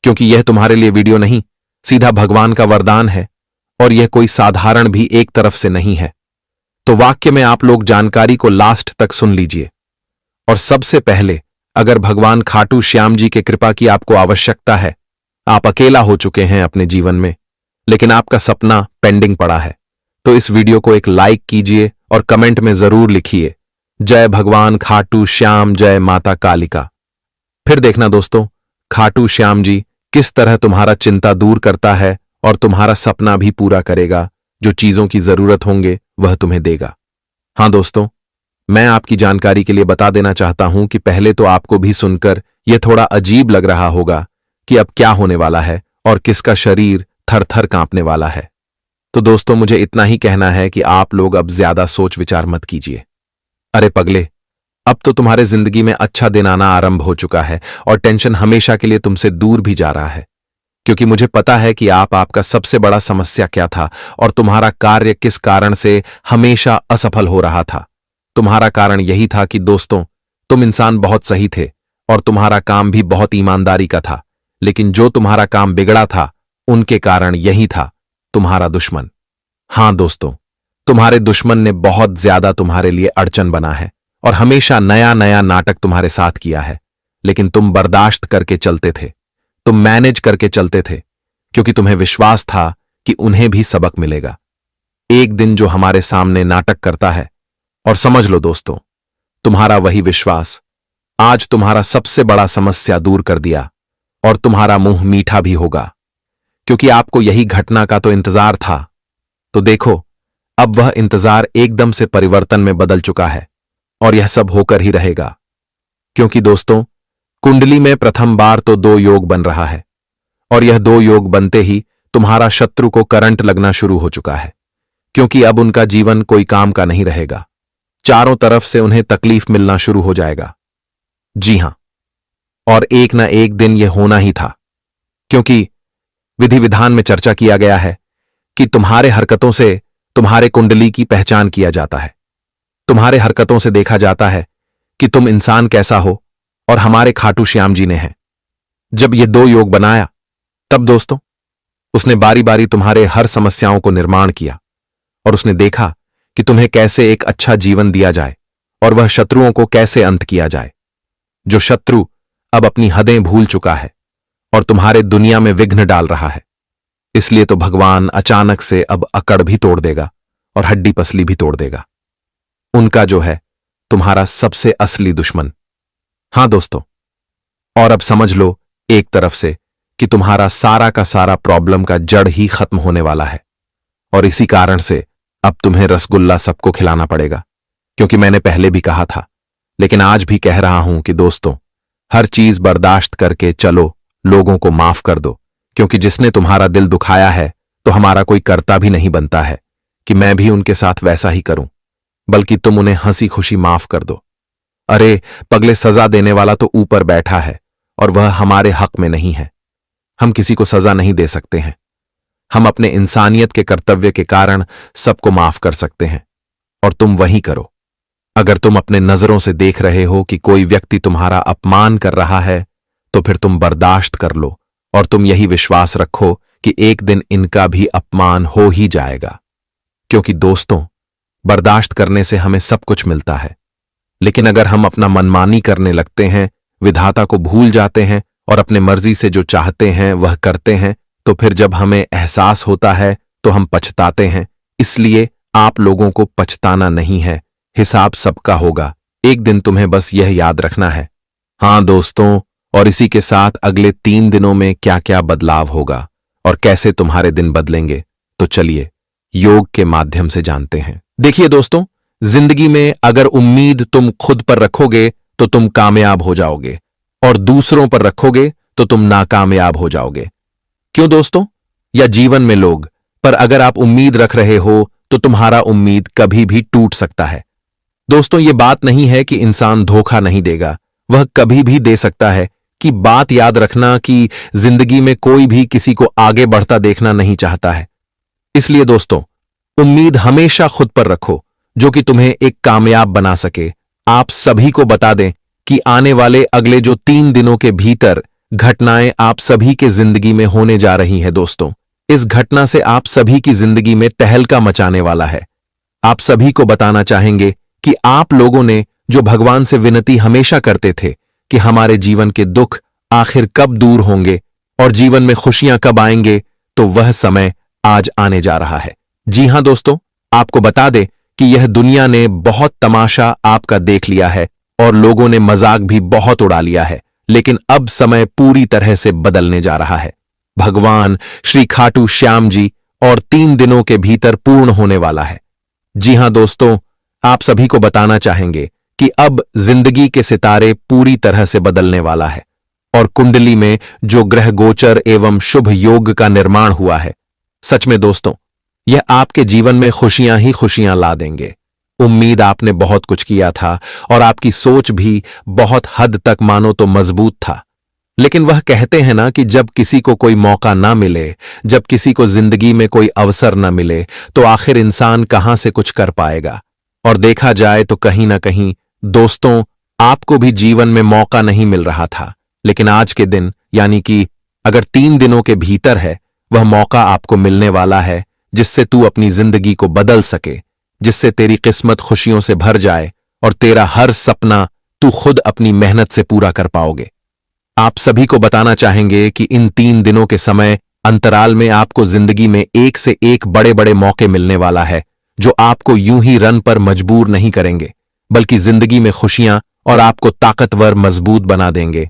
A: क्योंकि यह तुम्हारे लिए वीडियो नहीं, सीधा भगवान का वरदान है, और यह कोई साधारण भी एक तरफ से नहीं है। तो वाक्य में आप लोग जानकारी को लास्ट तक सुन लीजिए। और सबसे पहले, अगर भगवान खाटू श्याम जी के कृपा की आपको आवश्यकता है, आप अकेला हो चुके हैं अपने जीवन में, लेकिन आपका सपना पेंडिंग पड़ा है, तो इस वीडियो को एक लाइक कीजिए और कमेंट में जरूर लिखिए, जय भगवान खाटू श्याम, जय माता कालिका। फिर देखना दोस्तों, खाटू श्याम जी किस तरह तुम्हारा चिंता दूर करता है और तुम्हारा सपना भी पूरा करेगा। जो चीजों की जरूरत होंगे वह तुम्हें देगा। हां दोस्तों, मैं आपकी जानकारी के लिए बता देना चाहता हूं कि पहले तो आपको भी सुनकर यह थोड़ा अजीब लग रहा होगा कि अब क्या होने वाला है और किसका शरीर थर थर कांपने वाला है। तो दोस्तों, मुझे इतना ही कहना है कि आप लोग अब ज्यादा सोच विचार मत कीजिए। अरे पगले, अब तो तुम्हारे जिंदगी में अच्छा दिन आना आरंभ हो चुका है और टेंशन हमेशा के लिए तुमसे दूर भी जा रहा है, क्योंकि मुझे पता है कि आपका सबसे बड़ा समस्या क्या था और तुम्हारा कार्य किस कारण से हमेशा असफल हो रहा था। तुम्हारा कारण यही था कि दोस्तों, तुम इंसान बहुत सही थे और तुम्हारा काम भी बहुत ईमानदारी का था, लेकिन जो तुम्हारा काम बिगड़ा था उनके कारण यही था तुम्हारा दुश्मन। हां दोस्तों, तुम्हारे दुश्मन ने बहुत ज्यादा तुम्हारे लिए अड़चन बना है और हमेशा नया नया नाटक तुम्हारे साथ किया है, लेकिन तुम बर्दाश्त करके चलते थे, तुम मैनेज करके चलते थे, क्योंकि तुम्हें विश्वास था कि उन्हें भी सबक मिलेगा। एक दिन जो हमारे सामने नाटक करता है, और समझ लो दोस्तों, तुम्हारा वही विश्वास आज तुम्हारा सबसे बड़ा समस्या दूर कर दिया और तुम्हारा मुंह मीठा भी होगा, क्योंकि आपको यही घटना का तो इंतजार था। तो देखो, अब वह इंतजार एकदम से परिवर्तन में बदल चुका है और यह सब होकर ही रहेगा, क्योंकि दोस्तों, कुंडली में प्रथम बार तो 2 योग बन रहा है और यह 2 योग बनते ही तुम्हारा शत्रु को करंट लगना शुरू हो चुका है, क्योंकि अब उनका जीवन कोई काम का नहीं रहेगा। चारों तरफ से उन्हें तकलीफ मिलना शुरू हो जाएगा। जी हां, और एक ना एक दिन यह होना ही था, क्योंकि विधि विधान में चर्चा किया गया है कि तुम्हारे हरकतों से तुम्हारे कुंडली की पहचान किया जाता है। तुम्हारे हरकतों से देखा जाता है कि तुम इंसान कैसा हो, और हमारे खाटू श्याम जी ने है जब ये 2 योग बनाया, तब दोस्तों उसने बारी बारी तुम्हारे हर समस्याओं को निर्माण किया और उसने देखा कि तुम्हें कैसे एक अच्छा जीवन दिया जाए और वह शत्रुओं को कैसे अंत किया जाए। जो शत्रु अब अपनी हदें भूल चुका है और तुम्हारे दुनिया में विघ्न डाल रहा है, इसलिए तो भगवान अचानक से अब अकड़ भी तोड़ देगा और हड्डी पसली भी तोड़ देगा। उनका जो है तुम्हारा सबसे असली दुश्मन। हां दोस्तों, और अब समझ लो एक तरफ से कि तुम्हारा सारा का सारा प्रॉब्लम का जड़ ही खत्म होने वाला है, और इसी कारण से अब तुम्हें रसगुल्ला सबको खिलाना पड़ेगा, क्योंकि मैंने पहले भी कहा था, लेकिन आज भी कह रहा हूं कि दोस्तों, हर चीज बर्दाश्त करके चलो, लोगों को माफ कर दो, क्योंकि जिसने तुम्हारा दिल दुखाया है तो हमारा कोई कर्ता भी नहीं बनता है कि मैं भी उनके साथ वैसा ही करूं, बल्कि तुम उन्हें हंसी खुशी माफ कर दो। अरे पगले, सजा देने वाला तो ऊपर बैठा है और वह हमारे हक में नहीं है। हम किसी को सजा नहीं दे सकते हैं, हम अपने इंसानियत के कर्तव्य के कारण सबको माफ कर सकते हैं, और तुम वही करो। अगर तुम अपने नजरों से देख रहे हो कि कोई व्यक्ति तुम्हारा अपमान कर रहा है, तो फिर तुम बर्दाश्त कर लो और तुम यही विश्वास रखो कि एक दिन इनका भी अपमान हो ही जाएगा, क्योंकि दोस्तों, बर्दाश्त करने से हमें सब कुछ मिलता है, लेकिन अगर हम अपना मनमानी करने लगते हैं, विधाता को भूल जाते हैं और अपने मर्जी से जो चाहते हैं वह करते हैं, तो फिर जब हमें एहसास होता है तो हम पछताते हैं। इसलिए आप लोगों को पछताना नहीं है, हिसाब सबका होगा, एक दिन तुम्हें बस यह याद रखना है। हां दोस्तों, और इसी के साथ अगले 3 दिनों में क्या क्या बदलाव होगा और कैसे तुम्हारे दिन बदलेंगे, तो चलिए योग के माध्यम से जानते हैं। देखिए दोस्तों, जिंदगी में अगर उम्मीद तुम खुद पर रखोगे तो तुम कामयाब हो जाओगे, और दूसरों पर रखोगे तो तुम नाकामयाब हो जाओगे। क्यों दोस्तों? या जीवन में लोग पर अगर आप उम्मीद रख रहे हो तो तुम्हारा उम्मीद कभी भी टूट सकता है। दोस्तों, ये बात नहीं है कि इंसान धोखा नहीं देगा, वह कभी भी दे सकता है, कि बात याद रखना कि जिंदगी में कोई भी किसी को आगे बढ़ता देखना नहीं चाहता है। इसलिए दोस्तों, उम्मीद हमेशा खुद पर रखो, जो कि तुम्हें एक कामयाब बना सके। आप सभी को बता दें कि आने वाले अगले जो 3 दिनों के भीतर घटनाएं आप सभी के जिंदगी में होने जा रही हैं। दोस्तों, इस घटना से आप सभी की जिंदगी में तहलका मचाने वाला है। आप सभी को बताना चाहेंगे कि आप लोगों ने जो भगवान से विनती हमेशा करते थे कि हमारे जीवन के दुख आखिर कब दूर होंगे और जीवन में खुशियां कब आएंगे, तो वह समय आज आने जा रहा है। जी हां दोस्तों, आपको बता दें कि यह दुनिया ने बहुत तमाशा आपका देख लिया है और लोगों ने मजाक भी बहुत उड़ा लिया है, लेकिन अब समय पूरी तरह से बदलने जा रहा है। भगवान श्री खाटू श्याम जी और 3 दिनों के भीतर पूर्ण होने वाला है। जी हां दोस्तों, आप सभी को बताना चाहेंगे कि अब जिंदगी के सितारे पूरी तरह से बदलने वाला है और कुंडली में जो ग्रह गोचर एवं शुभ योग का निर्माण हुआ है, सच में दोस्तों, यह आपके जीवन में खुशियां ही खुशियां ला देंगे। उम्मीद आपने बहुत कुछ किया था और आपकी सोच भी बहुत हद तक मानो तो मजबूत था, लेकिन वह कहते हैं ना कि जब किसी को कोई मौका ना मिले, जब किसी को जिंदगी में कोई अवसर ना मिले, तो आखिर इंसान कहां से कुछ कर पाएगा। और देखा जाए तो कहीं ना कहीं दोस्तों, आपको भी जीवन में मौका नहीं मिल रहा था, लेकिन आज के दिन यानी कि अगर 3 दिनों के भीतर है, वह मौका आपको मिलने वाला है जिससे तू अपनी जिंदगी को बदल सके, जिससे तेरी किस्मत खुशियों से भर जाए और तेरा हर सपना तू खुद अपनी मेहनत से पूरा कर पाओगे। आप सभी को बताना चाहेंगे कि इन 3 दिनों के समय अंतराल में आपको जिंदगी में एक से एक बड़े बड़े मौके मिलने वाला है, जो आपको यूं ही रन पर मजबूर नहीं करेंगे, बल्कि जिंदगी में खुशियां और आपको ताकतवर मजबूत बना देंगे।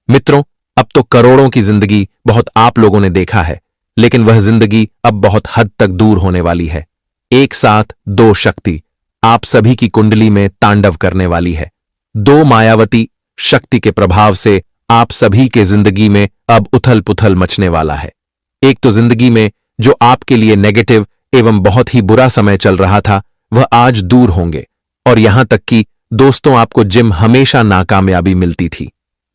A: मित्रों, अब तो करोड़ों की जिंदगी बहुत आप लोगों ने देखा है, लेकिन वह जिंदगी अब बहुत हद तक दूर होने वाली है। एक साथ 2 शक्ति आप सभी की कुंडली में तांडव करने वाली है। 2 मायावती शक्ति के प्रभाव से आप सभी के जिंदगी में अब उथल पुथल मचने वाला है। एक तो जिंदगी में जो आपके लिए नेगेटिव एवं बहुत ही बुरा समय चल रहा था, वह आज दूर होंगे, और यहां तक कि दोस्तों आपको जिम हमेशा नाकामयाबी मिलती थी,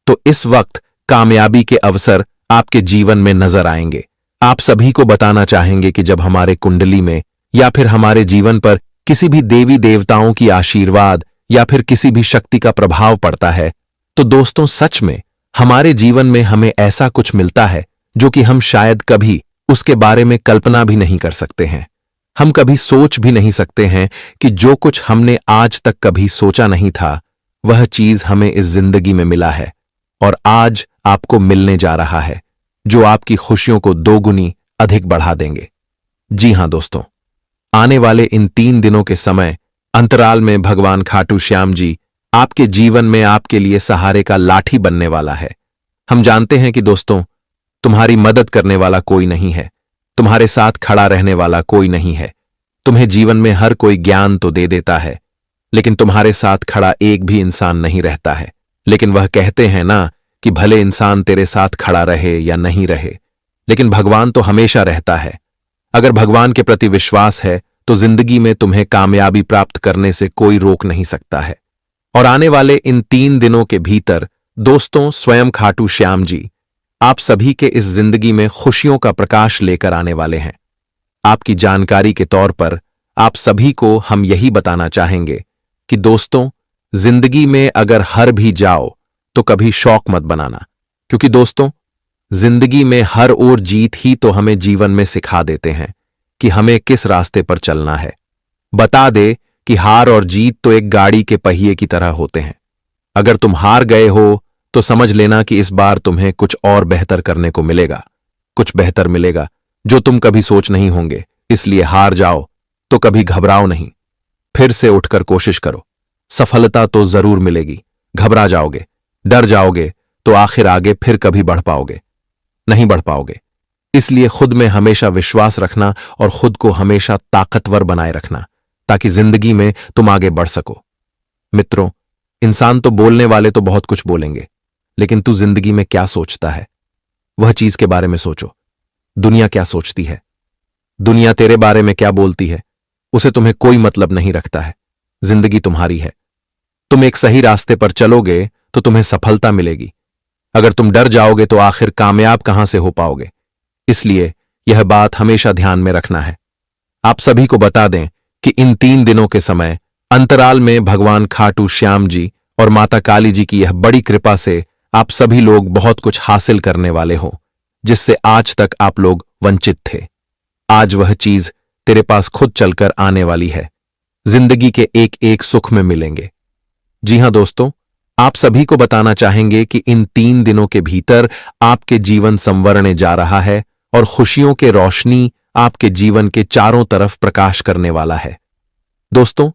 A: तो इस वक्त कामयाबी के अवसर आपके जीवन में नजर आएंगे। आप सभी को बताना चाहेंगे कि जब हमारे कुंडली में या फिर हमारे जीवन पर किसी भी देवी देवताओं की आशीर्वाद या फिर किसी भी शक्ति का प्रभाव पड़ता है, तो दोस्तों सच में हमारे जीवन में हमें ऐसा कुछ मिलता है जो कि हम शायद कभी उसके बारे में कल्पना भी नहीं कर सकते हैं। हम कभी सोच भी नहीं सकते हैं कि जो कुछ हमने आज तक कभी सोचा नहीं था, वह चीज हमें इस जिंदगी में मिला है और आज आपको मिलने जा रहा है, जो आपकी खुशियों को 2 गुनी अधिक बढ़ा देंगे। जी हां दोस्तों, आने वाले इन 3 दिनों के समय अंतराल में भगवान खाटू श्याम जी आपके जीवन में आपके लिए सहारे का लाठी बनने वाला है। हम जानते हैं कि दोस्तों, तुम्हारी मदद करने वाला कोई नहीं है, तुम्हारे साथ खड़ा रहने वाला कोई नहीं है। तुम्हें जीवन में हर कोई ज्ञान तो दे देता है, लेकिन तुम्हारे साथ खड़ा एक भी इंसान नहीं रहता है। लेकिन वह कहते हैं ना कि भले इंसान तेरे साथ खड़ा रहे या नहीं रहे, लेकिन भगवान तो हमेशा रहता है। अगर भगवान के प्रति विश्वास है तो जिंदगी में तुम्हें कामयाबी प्राप्त करने से कोई रोक नहीं सकता है। और आने वाले इन 3 दिनों के भीतर दोस्तों स्वयं खाटू श्याम जी आप सभी के इस जिंदगी में खुशियों का प्रकाश लेकर आने वाले हैं। आपकी जानकारी के तौर पर आप सभी को हम यही बताना चाहेंगे कि दोस्तों, जिंदगी में अगर हार भी जाओ तो कभी शौक मत बनाना, क्योंकि दोस्तों जिंदगी में हर ओर जीत ही तो हमें जीवन में सिखा देते हैं कि हमें किस रास्ते पर चलना है। बता दे कि हार और जीत तो एक गाड़ी के पहिए की तरह होते हैं। अगर तुम हार गए हो तो समझ लेना कि इस बार तुम्हें कुछ और बेहतर करने को मिलेगा, कुछ बेहतर मिलेगा जो तुम कभी सोच नहीं होंगे। इसलिए हार जाओ तो कभी घबराओ नहीं, फिर से उठकर कोशिश करो। सफलता तो जरूर मिलेगी। घबरा जाओगे, डर जाओगे तो आखिर आगे फिर कभी बढ़ पाओगे नहीं बढ़ पाओगे। इसलिए खुद में हमेशा विश्वास रखना और खुद को हमेशा ताकतवर बनाए रखना, ताकि जिंदगी में तुम आगे बढ़ सको। मित्रों, इंसान तो बोलने वाले तो बहुत कुछ बोलेंगे, लेकिन तू जिंदगी में क्या सोचता है, वह चीज के बारे में सोचो। दुनिया क्या सोचती है, दुनिया तेरे बारे में क्या बोलती है, उसे तुम्हें कोई मतलब नहीं रखता है। जिंदगी तुम्हारी है। तुम एक सही रास्ते पर चलोगे तो तुम्हें सफलता मिलेगी। अगर तुम डर जाओगे तो आखिर कामयाब कहां से हो पाओगे। इसलिए यह बात हमेशा ध्यान में रखना है। आप सभी को बता दें कि इन 3 दिनों के समय अंतराल में भगवान खाटू श्याम जी और माता काली जी की यह बड़ी कृपा से आप सभी लोग बहुत कुछ हासिल करने वाले हो, जिससे आज तक आप लोग वंचित थे। आज वह चीज तेरे पास खुद चलकर आने वाली है। जिंदगी के एक एक सुख में मिलेंगे। जी हां दोस्तों, आप सभी को बताना चाहेंगे कि इन 3 दिनों के भीतर आपके जीवन संवरने जा रहा है और खुशियों के रोशनी आपके जीवन के चारों तरफ प्रकाश करने वाला है। दोस्तों,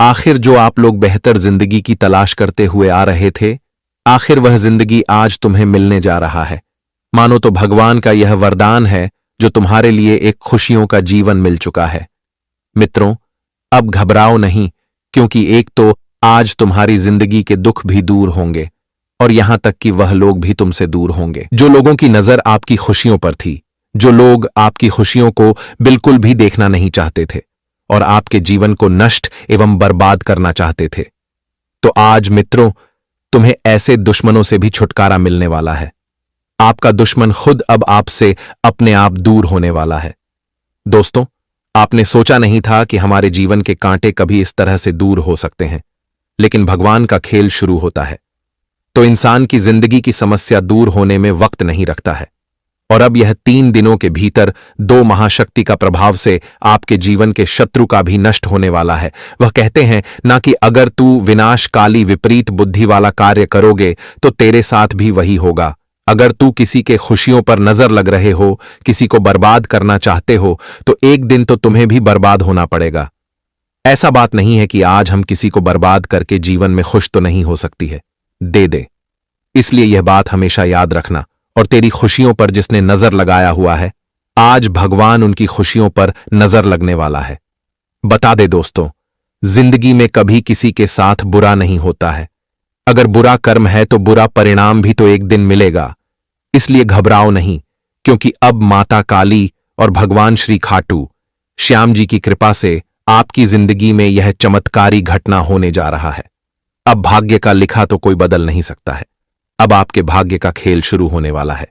A: आखिर जो आप लोग बेहतर जिंदगी की तलाश करते हुए आ रहे थे, आखिर वह जिंदगी आज तुम्हें मिलने जा रहा है। मानो तो भगवान का यह वरदान है जो तुम्हारे लिए एक खुशियों का जीवन मिल चुका है। मित्रों, अब घबराओ नहीं, क्योंकि एक तो आज तुम्हारी जिंदगी के दुख भी दूर होंगे और यहां तक कि वह लोग भी तुमसे दूर होंगे जो लोगों की नजर आपकी खुशियों पर थी, जो लोग आपकी खुशियों को बिल्कुल भी देखना नहीं चाहते थे और आपके जीवन को नष्ट एवं बर्बाद करना चाहते थे। तो आज मित्रों, तुम्हें ऐसे दुश्मनों से भी छुटकारा मिलने वाला है। आपका दुश्मन खुद अब आपसे अपने आप दूर होने वाला है। दोस्तों, आपने सोचा नहीं था कि हमारे जीवन के कांटे कभी इस तरह से दूर हो सकते हैं, लेकिन भगवान का खेल शुरू होता है तो इंसान की जिंदगी की समस्या दूर होने में वक्त नहीं रखता है। और अब यह 3 दिनों के भीतर 2 महाशक्ति का प्रभाव से आपके जीवन के शत्रु का भी नष्ट होने वाला है। वह कहते हैं ना कि अगर तू विनाशकाली विपरीत बुद्धि वाला कार्य करोगे तो तेरे साथ भी वही होगा। अगर तू किसी के खुशियों पर नजर लग रहे हो, किसी को बर्बाद करना चाहते हो, तो एक दिन तो तुम्हें भी बर्बाद होना पड़ेगा। ऐसा बात नहीं है कि आज हम किसी को बर्बाद करके जीवन में खुश तो नहीं हो सकती है, दे इसलिए यह बात हमेशा याद रखना। और तेरी खुशियों पर जिसने नजर लगाया हुआ है, आज भगवान उनकी खुशियों पर नजर लगने वाला है। बता दे दोस्तों, जिंदगी में कभी किसी के साथ बुरा नहीं होता है। अगर बुरा कर्म है तो बुरा परिणाम भी तो एक दिन मिलेगा। इसलिए घबराओ नहीं, क्योंकि अब माता काली और भगवान श्री खाटू श्याम जी की कृपा से आपकी जिंदगी में यह चमत्कारी घटना होने जा रहा है। अब भाग्य का लिखा तो कोई बदल नहीं सकता है। अब आपके भाग्य का खेल शुरू होने वाला है।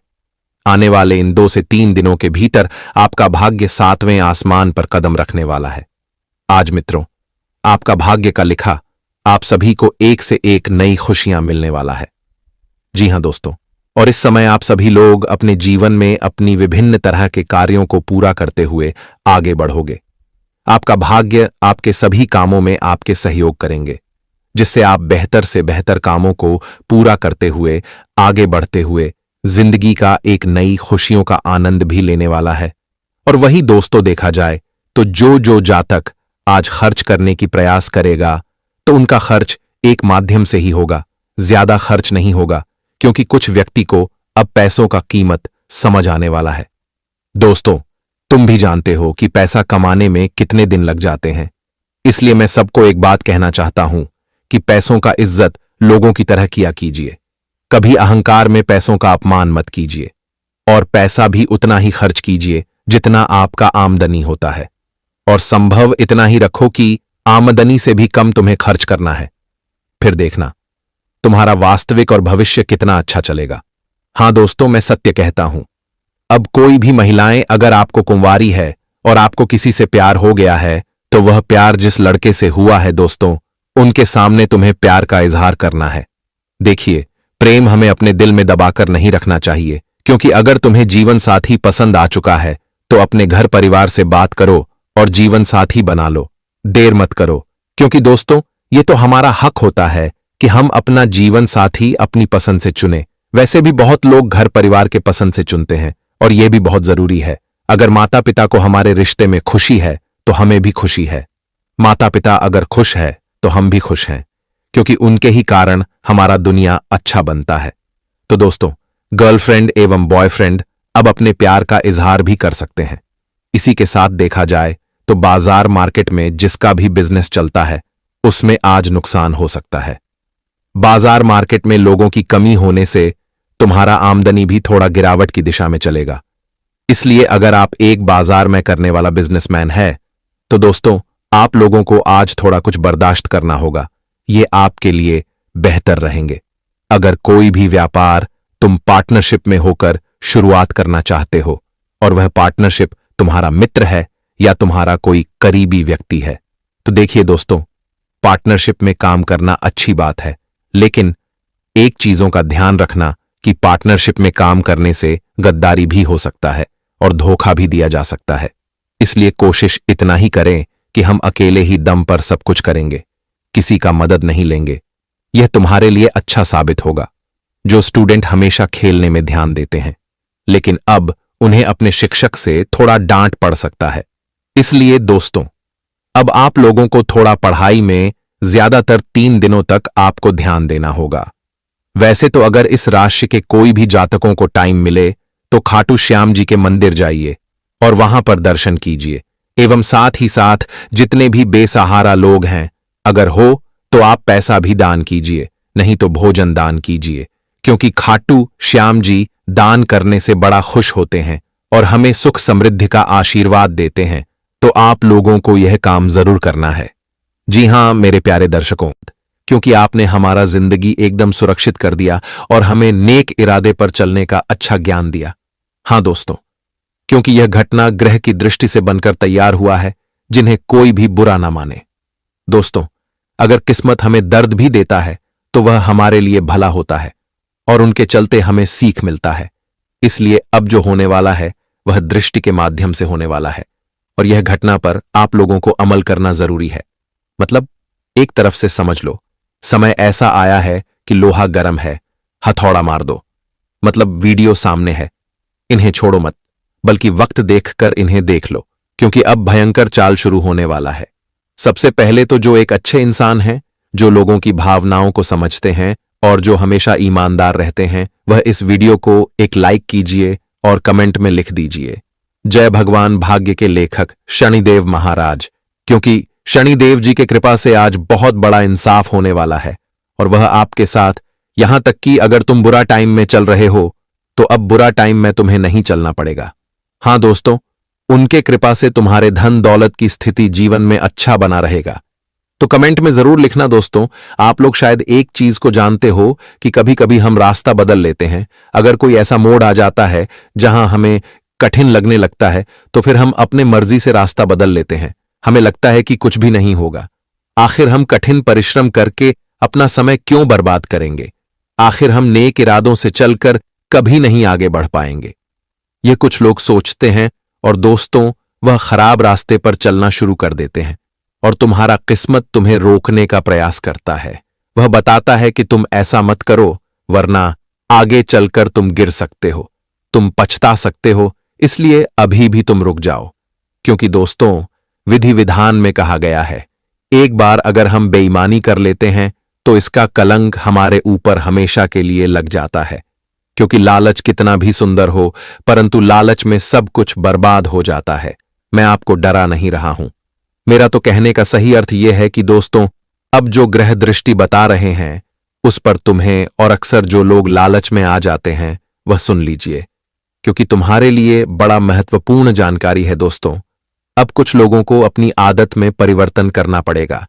A: आने वाले इन 2 से 3 दिनों के भीतर आपका भाग्य 7वें आसमान पर कदम रखने वाला है। आज मित्रों, आपका भाग्य का लिखा आप सभी को एक से एक नई खुशियां मिलने वाला है। जी हां दोस्तों, और इस समय आप सभी लोग अपने जीवन में अपनी विभिन्न तरह के कार्यों को पूरा करते हुए आगे बढ़ोगे। आपका भाग्य आपके सभी कामों में आपके सहयोग करेंगे, जिससे आप बेहतर से बेहतर कामों को पूरा करते हुए आगे बढ़ते हुए जिंदगी का एक नई खुशियों का आनंद भी लेने वाला है। और वही दोस्तों देखा जाए तो जो जातक आज खर्च करने की प्रयास करेगा तो उनका खर्च एक माध्यम से ही होगा, ज्यादा खर्च नहीं होगा, क्योंकि कुछ व्यक्ति को अब पैसों का कीमत समझ आने वाला है। दोस्तों, तुम भी जानते हो कि पैसा कमाने में कितने दिन लग जाते हैं। इसलिए मैं सबको एक बात कहना चाहता हूं कि पैसों का इज्जत लोगों की तरह किया कीजिए। कभी अहंकार में पैसों का अपमान मत कीजिए, और पैसा भी उतना ही खर्च कीजिए जितना आपका आमदनी होता है, और संभव इतना ही रखो कि आमदनी से भी कम तुम्हें खर्च करना है। फिर देखना तुम्हारा वास्तविक और भविष्य कितना अच्छा चलेगा। हां दोस्तों, मैं सत्य कहता हूं, अब कोई भी महिलाएं अगर आपको कुंवारी है और आपको किसी से प्यार हो गया है, तो वह प्यार जिस लड़के से हुआ है दोस्तों, उनके सामने तुम्हें प्यार का इजहार करना है। देखिए, प्रेम हमें अपने दिल में दबाकर नहीं रखना चाहिए, क्योंकि अगर तुम्हें जीवन साथी पसंद आ चुका है तो अपने घर परिवार से बात करो और जीवन साथी बना लो। देर मत करो, क्योंकि दोस्तों ये तो हमारा हक होता है कि हम अपना जीवन साथी अपनी पसंद से चुने। वैसे भी बहुत लोग घर परिवार के पसंद से चुनते हैं, और यह भी बहुत जरूरी है। अगर माता पिता को हमारे रिश्ते में खुशी है तो हमें भी खुशी है। माता पिता अगर खुश है तो हम भी खुश हैं, क्योंकि उनके ही कारण हमारा दुनिया अच्छा बनता है। तो दोस्तों, गर्लफ्रेंड एवं बॉयफ्रेंड अब अपने प्यार का इजहार भी कर सकते हैं। इसी के साथ देखा जाए तो बाजार मार्केट में जिसका भी बिजनेस चलता है उसमें आज नुकसान हो सकता है। बाजार मार्केट में लोगों की कमी होने से तुम्हारा आमदनी भी थोड़ा गिरावट की दिशा में चलेगा। इसलिए अगर आप एक बाजार में करने वाला बिजनेसमैन है तो दोस्तों, आप लोगों को आज थोड़ा कुछ बर्दाश्त करना होगा। ये आपके लिए बेहतर रहेंगे। अगर कोई भी व्यापार तुम पार्टनरशिप में होकर शुरुआत करना चाहते हो, और वह पार्टनरशिप तुम्हारा मित्र है या तुम्हारा कोई करीबी व्यक्ति है, तो देखिए दोस्तों, पार्टनरशिप में काम करना अच्छी बात है, लेकिन एक चीजों का ध्यान रखना कि पार्टनरशिप में काम करने से गद्दारी भी हो सकता है और धोखा भी दिया जा सकता है। इसलिए कोशिश इतना ही करें कि हम अकेले ही दम पर सब कुछ करेंगे, किसी का मदद नहीं लेंगे। यह तुम्हारे लिए अच्छा साबित होगा। जो स्टूडेंट हमेशा खेलने में ध्यान देते हैं, लेकिन अब उन्हें अपने शिक्षक से थोड़ा डांट पड़ सकता है। इसलिए दोस्तों, अब आप लोगों को थोड़ा पढ़ाई में ज्यादातर 3 दिनों तक आपको ध्यान देना होगा। वैसे तो अगर इस राशि के कोई भी जातकों को टाइम मिले तो खाटू श्याम जी के मंदिर जाइए और वहां पर दर्शन कीजिए, एवं साथ ही साथ जितने भी बेसहारा लोग हैं, अगर हो तो आप पैसा भी दान कीजिए, नहीं तो भोजन दान कीजिए, क्योंकि खाटू श्याम जी दान करने से बड़ा खुश होते हैं और हमें सुख समृद्धि का आशीर्वाद देते हैं। तो आप लोगों को यह काम जरूर करना है। जी हां मेरे प्यारे दर्शकों, क्योंकि आपने हमारा जिंदगी एकदम सुरक्षित कर दिया और हमें नेक इरादे पर चलने का अच्छा ज्ञान दिया। हां दोस्तों, क्योंकि यह घटना ग्रह की दृष्टि से बनकर तैयार हुआ है, जिन्हें कोई भी बुरा ना माने। दोस्तों, अगर किस्मत हमें दर्द भी देता है तो वह हमारे लिए भला होता है और उनके चलते हमें सीख मिलता है। इसलिए अब जो होने वाला है वह दृष्टि के माध्यम से होने वाला है और यह घटना पर आप लोगों को अमल करना जरूरी है। मतलब एक तरफ से समझ लो, समय ऐसा आया है कि लोहा गर्म है, हथौड़ा मार दो। मतलब वीडियो सामने है, इन्हें छोड़ो मत, बल्कि वक्त देखकर इन्हें देख लो, क्योंकि अब भयंकर चाल शुरू होने वाला है। सबसे पहले तो जो एक अच्छे इंसान हैं, जो लोगों की भावनाओं को समझते हैं और जो हमेशा ईमानदार रहते हैं, वह इस वीडियो को एक लाइक कीजिए और कमेंट में लिख दीजिए, जय भगवान भाग्य के लेखक शनिदेव महाराज। क्योंकि शनिदेव जी के कृपा से आज बहुत बड़ा इंसाफ होने वाला है और वह आपके साथ, यहां तक कि अगर तुम बुरा टाइम में चल रहे हो तो अब बुरा टाइम में तुम्हें नहीं चलना पड़ेगा। हां दोस्तों, उनके कृपा से तुम्हारे धन दौलत की स्थिति जीवन में अच्छा बना रहेगा। तो कमेंट में जरूर लिखना दोस्तों। आप लोग शायद एक चीज को जानते हो कि कभी कभी हम रास्ता बदल लेते हैं। अगर कोई ऐसा मोड़ आ जाता है जहां हमें कठिन लगने लगता है तो फिर हम अपने मर्जी से रास्ता बदल लेते हैं। हमें लगता है कि कुछ भी नहीं होगा। आखिर हम कठिन परिश्रम करके अपना समय क्यों बर्बाद करेंगे? आखिर हम नेक इरादों से चलकर कभी नहीं आगे बढ़ पाएंगे, ये कुछ लोग सोचते हैं और दोस्तों वह खराब रास्ते पर चलना शुरू कर देते हैं और तुम्हारा किस्मत तुम्हें रोकने का प्रयास करता है। वह बताता है कि तुम ऐसा मत करो वरना आगे चलकर तुम गिर सकते हो, तुम पछता सकते हो, इसलिए अभी भी तुम रुक जाओ। क्योंकि दोस्तों विधि विधान में कहा गया है, एक बार अगर हम बेईमानी कर लेते हैं तो इसका कलंक हमारे ऊपर हमेशा के लिए लग जाता है। क्योंकि लालच कितना भी सुंदर हो, परंतु लालच में सब कुछ बर्बाद हो जाता है। मैं आपको डरा नहीं रहा हूं। मेरा तो कहने का सही अर्थ यह है कि दोस्तों अब जो ग्रह दृष्टि बता रहे हैं उस पर तुम्हें और अक्सर जो लोग लालच में आ जाते हैं वह सुन लीजिए, क्योंकि तुम्हारे लिए बड़ा महत्वपूर्ण जानकारी है दोस्तों। अब कुछ लोगों को अपनी आदत में परिवर्तन करना पड़ेगा।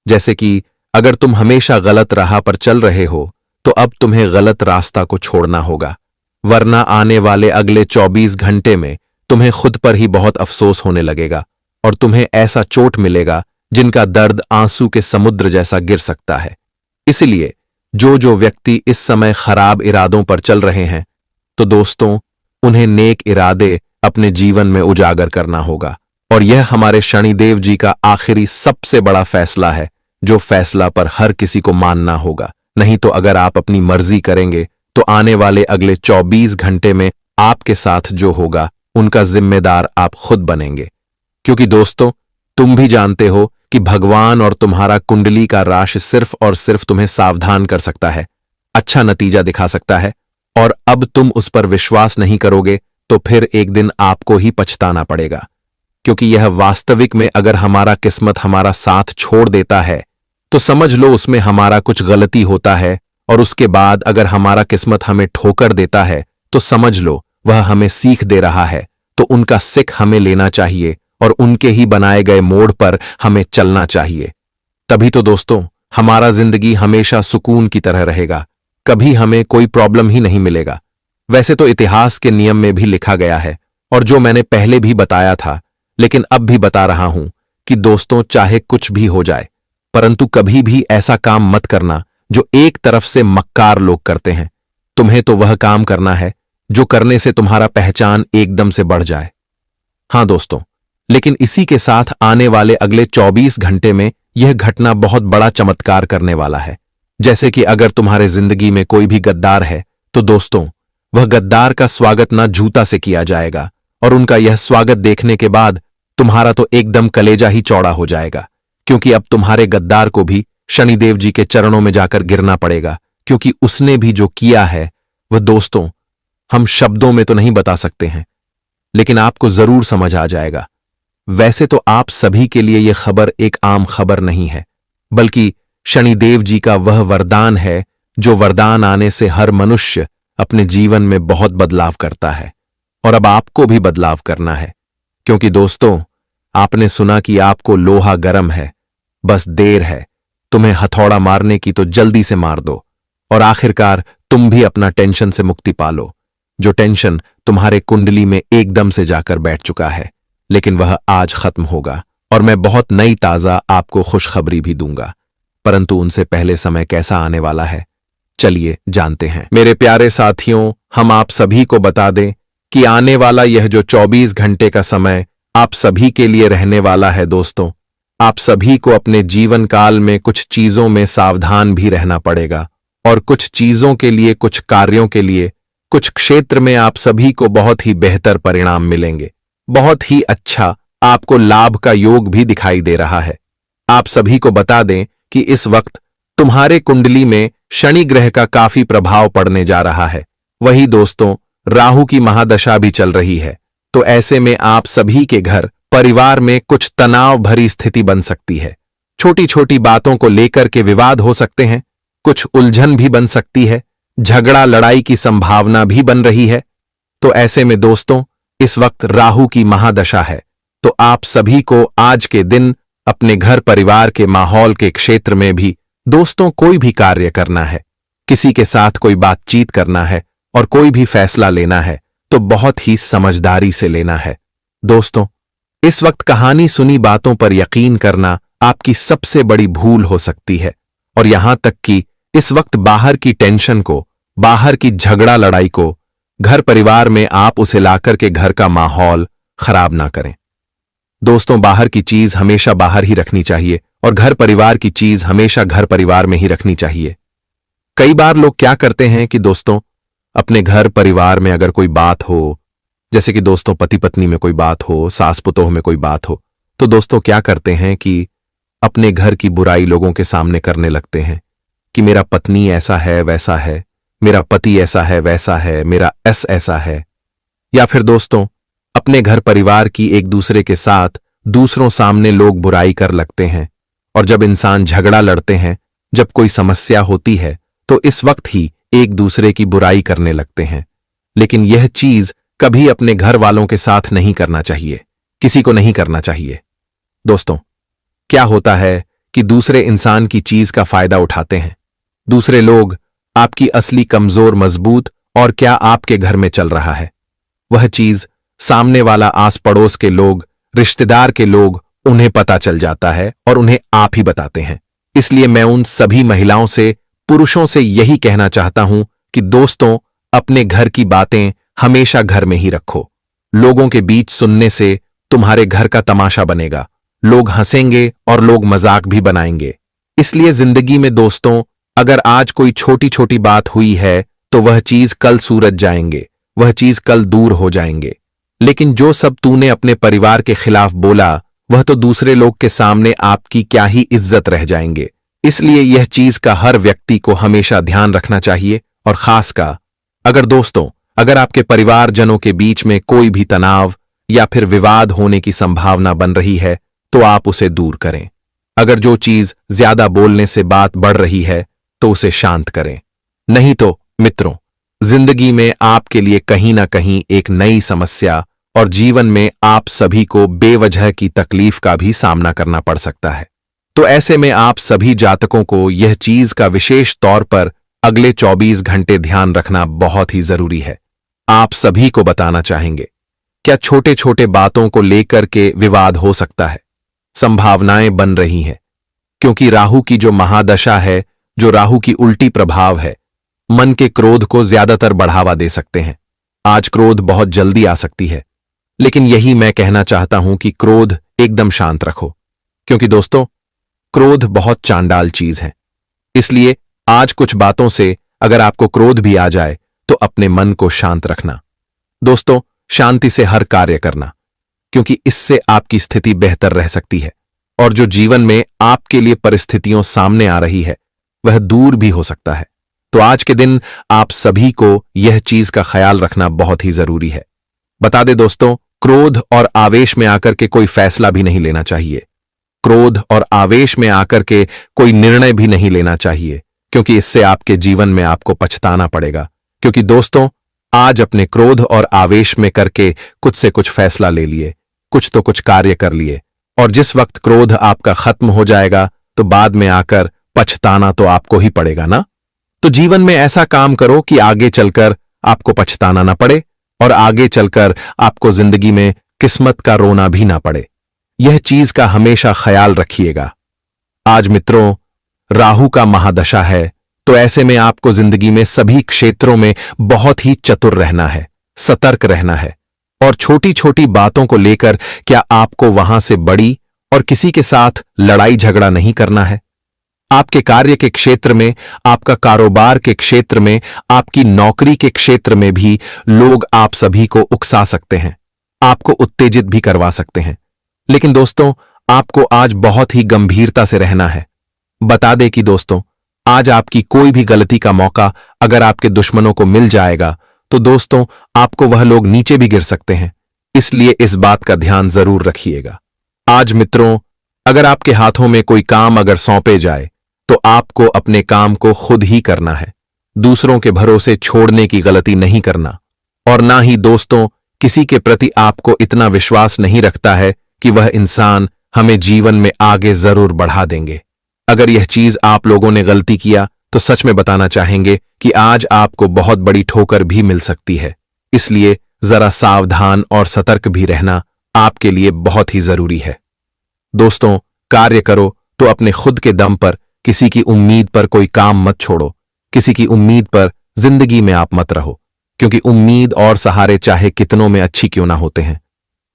A: जैसे कि अगर तुम हमेशा गलत राह पर चल रहे हो तो अब तुम्हें गलत रास्ता को छोड़ना होगा, वरना आने वाले अगले 24 घंटे में तुम्हें खुद पर ही बहुत अफसोस होने लगेगा और तुम्हें ऐसा चोट मिलेगा जिनका दर्द आंसू के समुद्र जैसा गिर सकता है। इसलिए जो व्यक्ति इस समय खराब इरादों पर चल रहे हैं तो दोस्तों उन्हें नेक इरादे अपने जीवन में उजागर करना होगा। और यह हमारे शनिदेव जी का आखिरी सबसे बड़ा फैसला है, जो फैसला पर हर किसी को मानना होगा। नहीं तो अगर आप अपनी मर्जी करेंगे तो आने वाले अगले 24 घंटे में आपके साथ जो होगा उनका जिम्मेदार आप खुद बनेंगे। क्योंकि दोस्तों तुम भी जानते हो कि भगवान और तुम्हारा कुंडली का राशि सिर्फ और सिर्फ तुम्हें सावधान कर सकता है, अच्छा नतीजा दिखा सकता है, और अब तुम उस पर विश्वास नहीं करोगे तो फिर एक दिन आपको ही पछताना पड़ेगा। क्योंकि यह वास्तविक में अगर हमारा किस्मत हमारा साथ छोड़ देता है तो समझ लो उसमें हमारा कुछ गलती होता है, और उसके बाद अगर हमारा किस्मत हमें ठोकर देता है तो समझ लो वह हमें सीख दे रहा है। तो उनका सिख हमें लेना चाहिए और उनके ही बनाए गए मोड़ पर हमें चलना चाहिए। तभी तो दोस्तों हमारा जिंदगी हमेशा सुकून की तरह रहेगा, कभी हमें कोई प्रॉब्लम ही नहीं मिलेगा। वैसे तो इतिहास के नियम में भी लिखा गया है और जो मैंने पहले भी बताया था, लेकिन अब भी बता रहा हूं कि दोस्तों चाहे कुछ भी हो जाए, परंतु कभी भी ऐसा काम मत करना जो एक तरफ से मक्कार लोग करते हैं। तुम्हें तो वह काम करना है जो करने से तुम्हारा पहचान एकदम से बढ़ जाए। हां दोस्तों, लेकिन इसी के साथ आने वाले अगले 24 घंटे में यह घटना बहुत बड़ा चमत्कार करने वाला है। जैसे कि अगर तुम्हारे जिंदगी में कोई भी गद्दार है तो दोस्तों वह गद्दार का स्वागत ना जूता से किया जाएगा, और उनका यह स्वागत देखने के बाद तुम्हारा तो एकदम कलेजा ही चौड़ा हो जाएगा। क्योंकि अब तुम्हारे गद्दार को भी शनिदेव जी के चरणों में जाकर गिरना पड़ेगा, क्योंकि उसने भी जो किया है वह दोस्तों हम शब्दों में तो नहीं बता सकते हैं, लेकिन आपको जरूर समझ आ जाएगा। वैसे तो आप सभी के लिए यह खबर एक आम खबर नहीं है, बल्कि शनिदेव जी का वह वरदान है जो वरदान आने से हर मनुष्य अपने जीवन में बहुत बदलाव करता है। और अब आपको भी बदलाव करना है, क्योंकि दोस्तों आपने सुना कि आपको लोहा गर्म है, बस देर है। तुम्हें हथौड़ा मारने की तो जल्दी से मार दो और आखिरकार तुम भी अपना टेंशन से मुक्ति पालो, जो टेंशन तुम्हारे कुंडली में एकदम से जाकर बैठ चुका है। लेकिन वह आज खत्म होगा और मैं बहुत नई ताजा आपको खुशखबरी भी दूंगा। परंतु उनसे पहले समय कैसा आने वाला है, चलिए जानते हैं। मेरे प्यारे साथियों, हम आप सभी को बता दें कि आने वाला यह जो 24 घंटे का समय आप सभी के लिए रहने वाला है दोस्तों, आप सभी को अपने जीवन काल में कुछ चीजों में सावधान भी रहना पड़ेगा और कुछ चीजों के लिए, कुछ कार्यों के लिए, कुछ क्षेत्र में आप सभी को बहुत ही बेहतर परिणाम मिलेंगे। बहुत ही अच्छा आपको लाभ का योग भी दिखाई दे रहा है। आप सभी को बता दें कि इस वक्त तुम्हारे कुंडली में शनि ग्रह का काफी प्रभाव पड़ने जा रहा है। वही दोस्तों, राहु की महादशा भी चल रही है। तो ऐसे में आप सभी के घर परिवार में कुछ तनाव भरी स्थिति बन सकती है। छोटी छोटी बातों को लेकर के विवाद हो सकते हैं, कुछ उलझन भी बन सकती है, झगड़ा लड़ाई की संभावना भी बन रही है। तो ऐसे में दोस्तों, इस वक्त राहु की महादशा है, तो आप सभी को आज के दिन अपने घर परिवार के माहौल के क्षेत्र में भी दोस्तों कोई भी कार्य करना है, किसी के साथ कोई बातचीत करना है और कोई भी फैसला लेना है तो बहुत ही समझदारी से लेना है। दोस्तों, इस वक्त कहानी सुनी बातों पर यकीन करना आपकी सबसे बड़ी भूल हो सकती है और यहां तक कि इस वक्त बाहर की टेंशन को, बाहर की झगड़ा लड़ाई को घर परिवार में आप उसे लाकर के घर का माहौल खराब ना करें। दोस्तों, बाहर की चीज हमेशा बाहर ही रखनी चाहिए और घर परिवार की चीज हमेशा घर परिवार में ही रखनी चाहिए। कई बार लोग क्या करते हैं कि दोस्तों, अपने घर परिवार में अगर कोई बात हो, जैसे कि दोस्तों पति पत्नी में कोई बात हो, सास पुतोह में कोई बात हो, तो दोस्तों क्या करते हैं कि अपने घर की बुराई लोगों के सामने करने लगते हैं कि मेरा पत्नी ऐसा है, वैसा है, मेरा पति ऐसा है, वैसा है, मेरा ऐसा है। या फिर दोस्तों, अपने घर परिवार की एक दूसरे के साथ दूसरों सामने लोग बुराई कर लगते हैं और जब इंसान झगड़ा लड़ते हैं, जब कोई समस्या होती है तो इस वक्त ही एक दूसरे की बुराई करने लगते हैं। लेकिन यह चीज कभी अपने घर वालों के साथ नहीं करना चाहिए, किसी को नहीं करना चाहिए। दोस्तों, क्या होता है कि दूसरे इंसान की चीज का फायदा उठाते हैं। दूसरे लोग आपकी असली कमजोर, मजबूत और क्या आपके घर में चल रहा है, वह चीज सामने वाला, आस पड़ोस के लोग, रिश्तेदार के लोग, उन्हें पता चल जाता है और उन्हें आप ही बताते हैं। इसलिए मैं उन सभी महिलाओं से, पुरुषों से यही कहना चाहता हूं कि दोस्तों, अपने घर की बातें हमेशा घर में ही रखो। लोगों के बीच सुनने से तुम्हारे घर का तमाशा बनेगा, लोग हंसेंगे और लोग मजाक भी बनाएंगे। इसलिए जिंदगी में दोस्तों, अगर आज कोई छोटी छोटी बात हुई है तो वह चीज कल सूरज जाएंगे, वह चीज कल दूर हो जाएंगे। लेकिन जो सब तूने अपने परिवार के खिलाफ बोला, वह तो दूसरे लोग के सामने आपकी क्या ही इज्जत रह जाएंगे। इसलिए यह चीज का हर व्यक्ति को हमेशा ध्यान रखना चाहिए और खास का अगर आपके परिवारजनों के बीच में कोई भी तनाव या फिर विवाद होने की संभावना बन रही है तो आप उसे दूर करें। अगर जो चीज ज्यादा बोलने से बात बढ़ रही है तो उसे शांत करें। नहीं तो मित्रों, जिंदगी में आपके लिए कहीं ना कहीं एक नई समस्या और जीवन में आप सभी को बेवजह की तकलीफ का भी सामना करना पड़ सकता है। तो ऐसे में आप सभी जातकों को यह चीज का विशेष तौर पर अगले 24 घंटे ध्यान रखना बहुत ही जरूरी है। आप सभी को बताना चाहेंगे, क्या छोटे छोटे बातों को लेकर के विवाद हो सकता है, संभावनाएं बन रही हैं, क्योंकि राहु की जो महादशा है, जो राहु की उल्टी प्रभाव है, मन के क्रोध को ज्यादातर बढ़ावा दे सकते हैं। आज क्रोध बहुत जल्दी आ सकती है, लेकिन यही मैं कहना चाहता हूं कि क्रोध एकदम शांत रखो, क्योंकि दोस्तों, क्रोध बहुत चांडाल चीज है। इसलिए आज कुछ बातों से अगर आपको क्रोध भी आ जाए तो अपने मन को शांत रखना। दोस्तों, शांति से हर कार्य करना, क्योंकि इससे आपकी स्थिति बेहतर रह सकती है और जो जीवन में आपके लिए परिस्थितियों सामने आ रही है वह दूर भी हो सकता है। तो आज के दिन आप सभी को यह चीज का ख्याल रखना बहुत ही जरूरी है। बता दे दोस्तों, क्रोध और आवेश में आकर के कोई फैसला भी नहीं लेना चाहिए। क्रोध और आवेश में आकर के कोई निर्णय भी नहीं लेना चाहिए, क्योंकि इससे आपके जीवन में आपको पछताना पड़ेगा। क्योंकि दोस्तों, आज अपने क्रोध और आवेश में करके कुछ से कुछ फैसला ले लिए, कुछ तो कुछ कार्य कर लिए, और जिस वक्त क्रोध आपका खत्म हो जाएगा तो बाद में आकर पछताना तो आपको ही पड़ेगा ना। तो जीवन में ऐसा काम करो कि आगे चलकर आपको पछताना ना पड़े और आगे चलकर आपको जिंदगी में किस्मत का रोना भी ना पड़े। यह चीज का हमेशा ख्याल रखिएगा। आज मित्रों, राहु का महादशा है, तो ऐसे में आपको जिंदगी में सभी क्षेत्रों में बहुत ही चतुर रहना है, सतर्क रहना है। और छोटी छोटी बातों को लेकर क्या आपको वहां से बड़ी और किसी के साथ लड़ाई झगड़ा नहीं करना है। आपके कार्य के क्षेत्र में, आपका कारोबार के क्षेत्र में, आपकी नौकरी के क्षेत्र में भी लोग आप सभी को उकसा सकते हैं, आपको उत्तेजित भी करवा सकते हैं। लेकिन दोस्तों, आपको आज बहुत ही गंभीरता से रहना है। बता दें कि दोस्तों, आज आपकी कोई भी गलती का मौका अगर आपके दुश्मनों को मिल जाएगा तो दोस्तों आपको वह लोग नीचे भी गिर सकते हैं, इसलिए इस बात का ध्यान जरूर रखिएगा। आज मित्रों, अगर आपके हाथों में कोई काम अगर सौंपे जाए तो आपको अपने काम को खुद ही करना है, दूसरों के भरोसे छोड़ने की गलती नहीं करना। और ना ही दोस्तों, किसी के प्रति आपको इतना विश्वास नहीं रखता है कि वह इंसान हमें जीवन में आगे जरूर बढ़ा देंगे। अगर यह चीज आप लोगों ने गलती किया तो सच में बताना चाहेंगे कि आज आपको बहुत बड़ी ठोकर भी मिल सकती है, इसलिए जरा सावधान और सतर्क भी रहना आपके लिए बहुत ही जरूरी है। दोस्तों, कार्य करो तो अपने खुद के दम पर, किसी की उम्मीद पर कोई काम मत छोड़ो, किसी की उम्मीद पर जिंदगी में आप मत रहो, क्योंकि उम्मीद और सहारे चाहे कितनों में अच्छी क्यों ना होते हैं,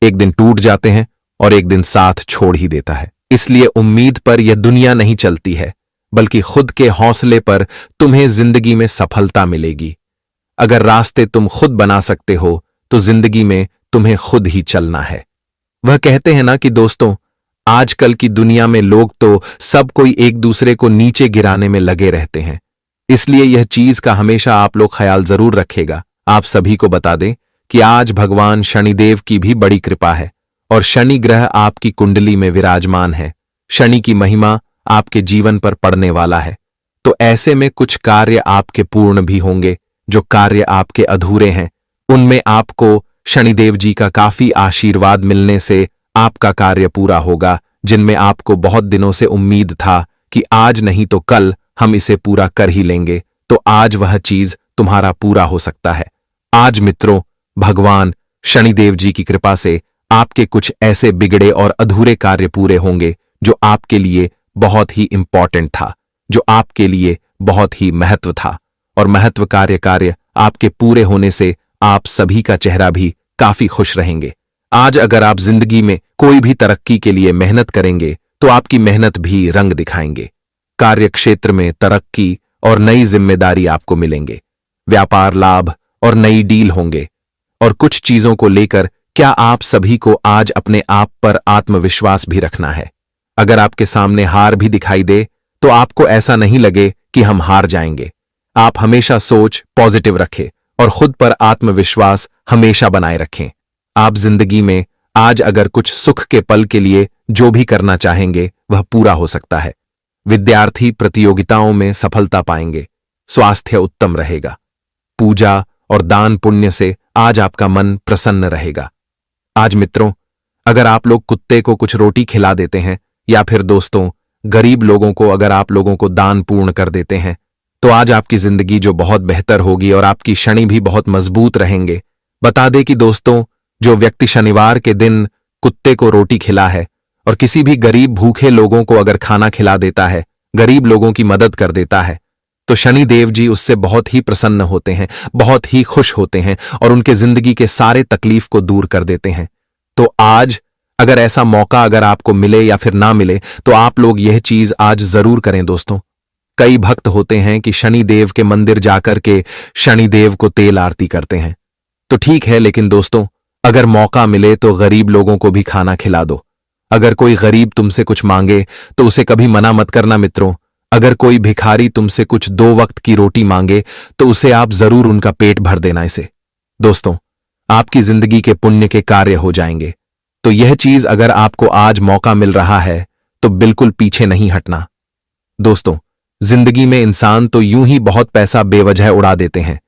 A: एक दिन टूट जाते हैं और एक दिन साथ छोड़ ही देता है। इसलिए उम्मीद पर यह दुनिया नहीं चलती है, बल्कि खुद के हौसले पर तुम्हें जिंदगी में सफलता मिलेगी। अगर रास्ते तुम खुद बना सकते हो तो जिंदगी में तुम्हें खुद ही चलना है। वह कहते हैं ना कि दोस्तों, आजकल की दुनिया में लोग तो सब कोई एक दूसरे को नीचे गिराने में लगे रहते हैं, इसलिए यह चीज का हमेशा आप लोग ख्याल जरूर रखेगा। आप सभी को बता दें कि आज भगवान शनिदेव की भी बड़ी कृपा है और शनि ग्रह आपकी कुंडली में विराजमान है। शनि की महिमा आपके जीवन पर पड़ने वाला है, तो ऐसे में कुछ कार्य आपके पूर्ण भी होंगे, जो कार्य आपके अधूरे हैं उनमें आपको शनिदेव जी का काफी आशीर्वाद मिलने से आपका कार्य पूरा होगा, जिनमें आपको बहुत दिनों से उम्मीद था कि आज नहीं तो कल हम इसे पूरा कर ही लेंगे, तो आज वह चीज तुम्हारा पूरा हो सकता है। आज मित्रों, भगवान शनिदेव जी की कृपा से आपके कुछ ऐसे बिगड़े और अधूरे कार्य पूरे होंगे जो आपके लिए बहुत ही इंपॉर्टेंट था, जो आपके लिए बहुत ही महत्व था, और महत्व कार्य आपके पूरे होने से आप सभी का चेहरा भी काफी खुश रहेंगे। आज अगर आप जिंदगी में कोई भी तरक्की के लिए मेहनत करेंगे तो आपकी मेहनत भी रंग दिखाएंगे। कार्य क्षेत्र में तरक्की और नई जिम्मेदारी आपको मिलेंगे, व्यापार लाभ और नई डील होंगे। और कुछ चीजों को लेकर क्या आप सभी को आज अपने आप पर आत्मविश्वास भी रखना है। अगर आपके सामने हार भी दिखाई दे तो आपको ऐसा नहीं लगे कि हम हार जाएंगे। आप हमेशा सोच पॉजिटिव रखें और खुद पर आत्मविश्वास हमेशा बनाए रखें। आप जिंदगी में आज अगर कुछ सुख के पल के लिए जो भी करना चाहेंगे वह पूरा हो सकता है। विद्यार्थी प्रतियोगिताओं में सफलता पाएंगे, स्वास्थ्य उत्तम रहेगा, पूजा और दान पुण्य से आज आपका मन प्रसन्न रहेगा। आज मित्रों, अगर आप लोग कुत्ते को कुछ रोटी खिला देते हैं या फिर दोस्तों गरीब लोगों को अगर आप लोगों को दान पूर्ण कर देते हैं तो आज आपकी जिंदगी जो बहुत बेहतर होगी और आपकी शनि भी बहुत मजबूत रहेंगे। बता दें कि दोस्तों, जो व्यक्ति शनिवार के दिन कुत्ते को रोटी खिला है और किसी भी गरीब भूखे लोगों को अगर खाना खिला देता है, गरीब लोगों की मदद कर देता है, तो शनि देव जी उससे बहुत ही प्रसन्न होते हैं, बहुत ही खुश होते हैं और उनके जिंदगी के सारे तकलीफ को दूर कर देते हैं। तो आज अगर ऐसा मौका अगर आपको मिले या फिर ना मिले तो आप लोग यह चीज आज जरूर करें। दोस्तों, कई भक्त होते हैं कि शनि देव के मंदिर जाकर के शनि देव को तेल आरती करते हैं, तो ठीक है, लेकिन दोस्तों अगर मौका मिले तो गरीब लोगों को भी खाना खिला दो। अगर कोई गरीब तुमसे कुछ मांगे तो उसे कभी मना मत करना मित्रों। अगर कोई भिखारी तुमसे कुछ 2 वक्त की रोटी मांगे तो उसे आप जरूर उनका पेट भर देना। इसे दोस्तों आपकी जिंदगी के पुण्य के कार्य हो जाएंगे। तो यह चीज अगर आपको आज मौका मिल रहा है तो बिल्कुल पीछे नहीं हटना। दोस्तों, जिंदगी में इंसान तो यूं ही बहुत पैसा बेवजह उड़ा देते हैं,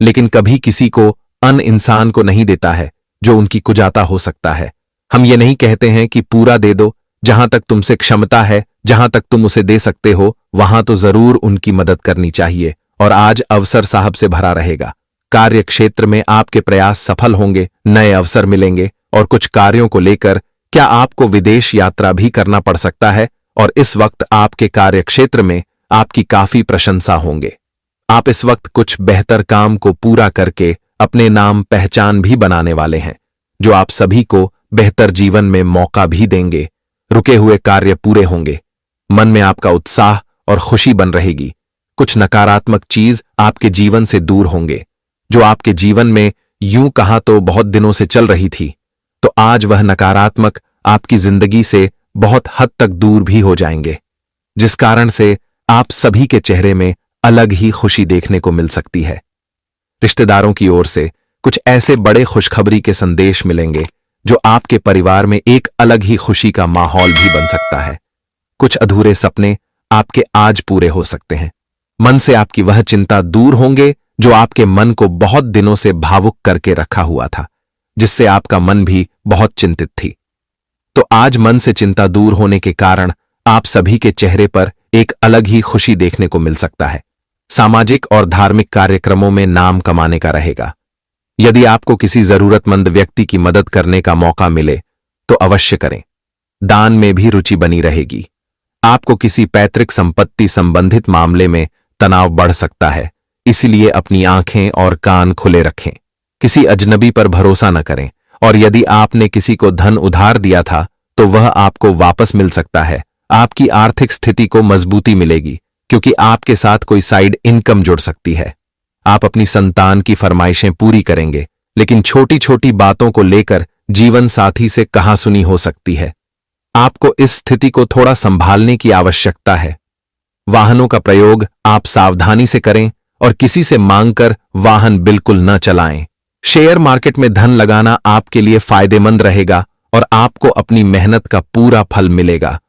A: लेकिन कभी किसी को अन्य इंसान को नहीं देता है जो उनकी कुजाता हो सकता है। हम ये नहीं कहते हैं कि पूरा दे दो, जहां तक तुमसे क्षमता है, जहां तक तुम उसे दे सकते हो वहां तो जरूर उनकी मदद करनी चाहिए। और आज अवसर साहब से भरा रहेगा। कार्य क्षेत्र में आपके प्रयास सफल होंगे, नए अवसर मिलेंगे और कुछ कार्यों को लेकर क्या आपको विदेश यात्रा भी करना पड़ सकता है। और इस वक्त आपके कार्य क्षेत्र में आपकी काफी प्रशंसा होंगे। आप इस वक्त कुछ बेहतर काम को पूरा करके अपने नाम पहचान भी बनाने वाले हैं, जो आप सभी को बेहतर जीवन में मौका भी देंगे। रुके हुए कार्य पूरे होंगे। मन में आपका उत्साह और खुशी बन रहेगी। कुछ नकारात्मक चीज आपके जीवन से दूर होंगे, जो आपके जीवन में यूं कहा तो बहुत दिनों से चल रही थी, तो आज वह नकारात्मक आपकी जिंदगी से बहुत हद तक दूर भी हो जाएंगे, जिस कारण से आप सभी के चेहरे में अलग ही खुशी देखने को मिल सकती है। रिश्तेदारों की ओर से कुछ ऐसे बड़े खुशखबरी के संदेश मिलेंगे जो आपके परिवार में एक अलग ही खुशी का माहौल भी बन सकता है। कुछ अधूरे सपने आपके आज पूरे हो सकते हैं। मन से आपकी वह चिंता दूर होंगे जो आपके मन को बहुत दिनों से भावुक करके रखा हुआ था, जिससे आपका मन भी बहुत चिंतित थी। तो आज मन से चिंता दूर होने के कारण आप सभी के चेहरे पर एक अलग ही खुशी देखने को मिल सकता है। सामाजिक और धार्मिक कार्यक्रमों में नाम कमाने का रहेगा। यदि आपको किसी जरूरतमंद व्यक्ति की मदद करने का मौका मिले तो अवश्य करें। दान में भी रुचि बनी रहेगी। आपको किसी पैतृक संपत्ति संबंधित मामले में तनाव बढ़ सकता है, इसलिए अपनी आंखें और कान खुले रखें। किसी अजनबी पर भरोसा न करें, और यदि आपने किसी को धन उधार दिया था तो वह आपको वापस मिल सकता है। आपकी आर्थिक स्थिति को मजबूती मिलेगी, क्योंकि आपके साथ कोई साइड इनकम जुड़ सकती है। आप अपनी संतान की फरमाइशें पूरी करेंगे, लेकिन छोटी छोटी बातों को लेकर जीवन साथी से कहासुनी हो सकती है। आपको इस स्थिति को थोड़ा संभालने की आवश्यकता है। वाहनों का प्रयोग आप सावधानी से करें और किसी से मांगकर वाहन बिल्कुल न चलाएं। शेयर मार्केट में धन लगाना आपके लिए फायदेमंद रहेगा और आपको अपनी मेहनत का पूरा फल मिलेगा।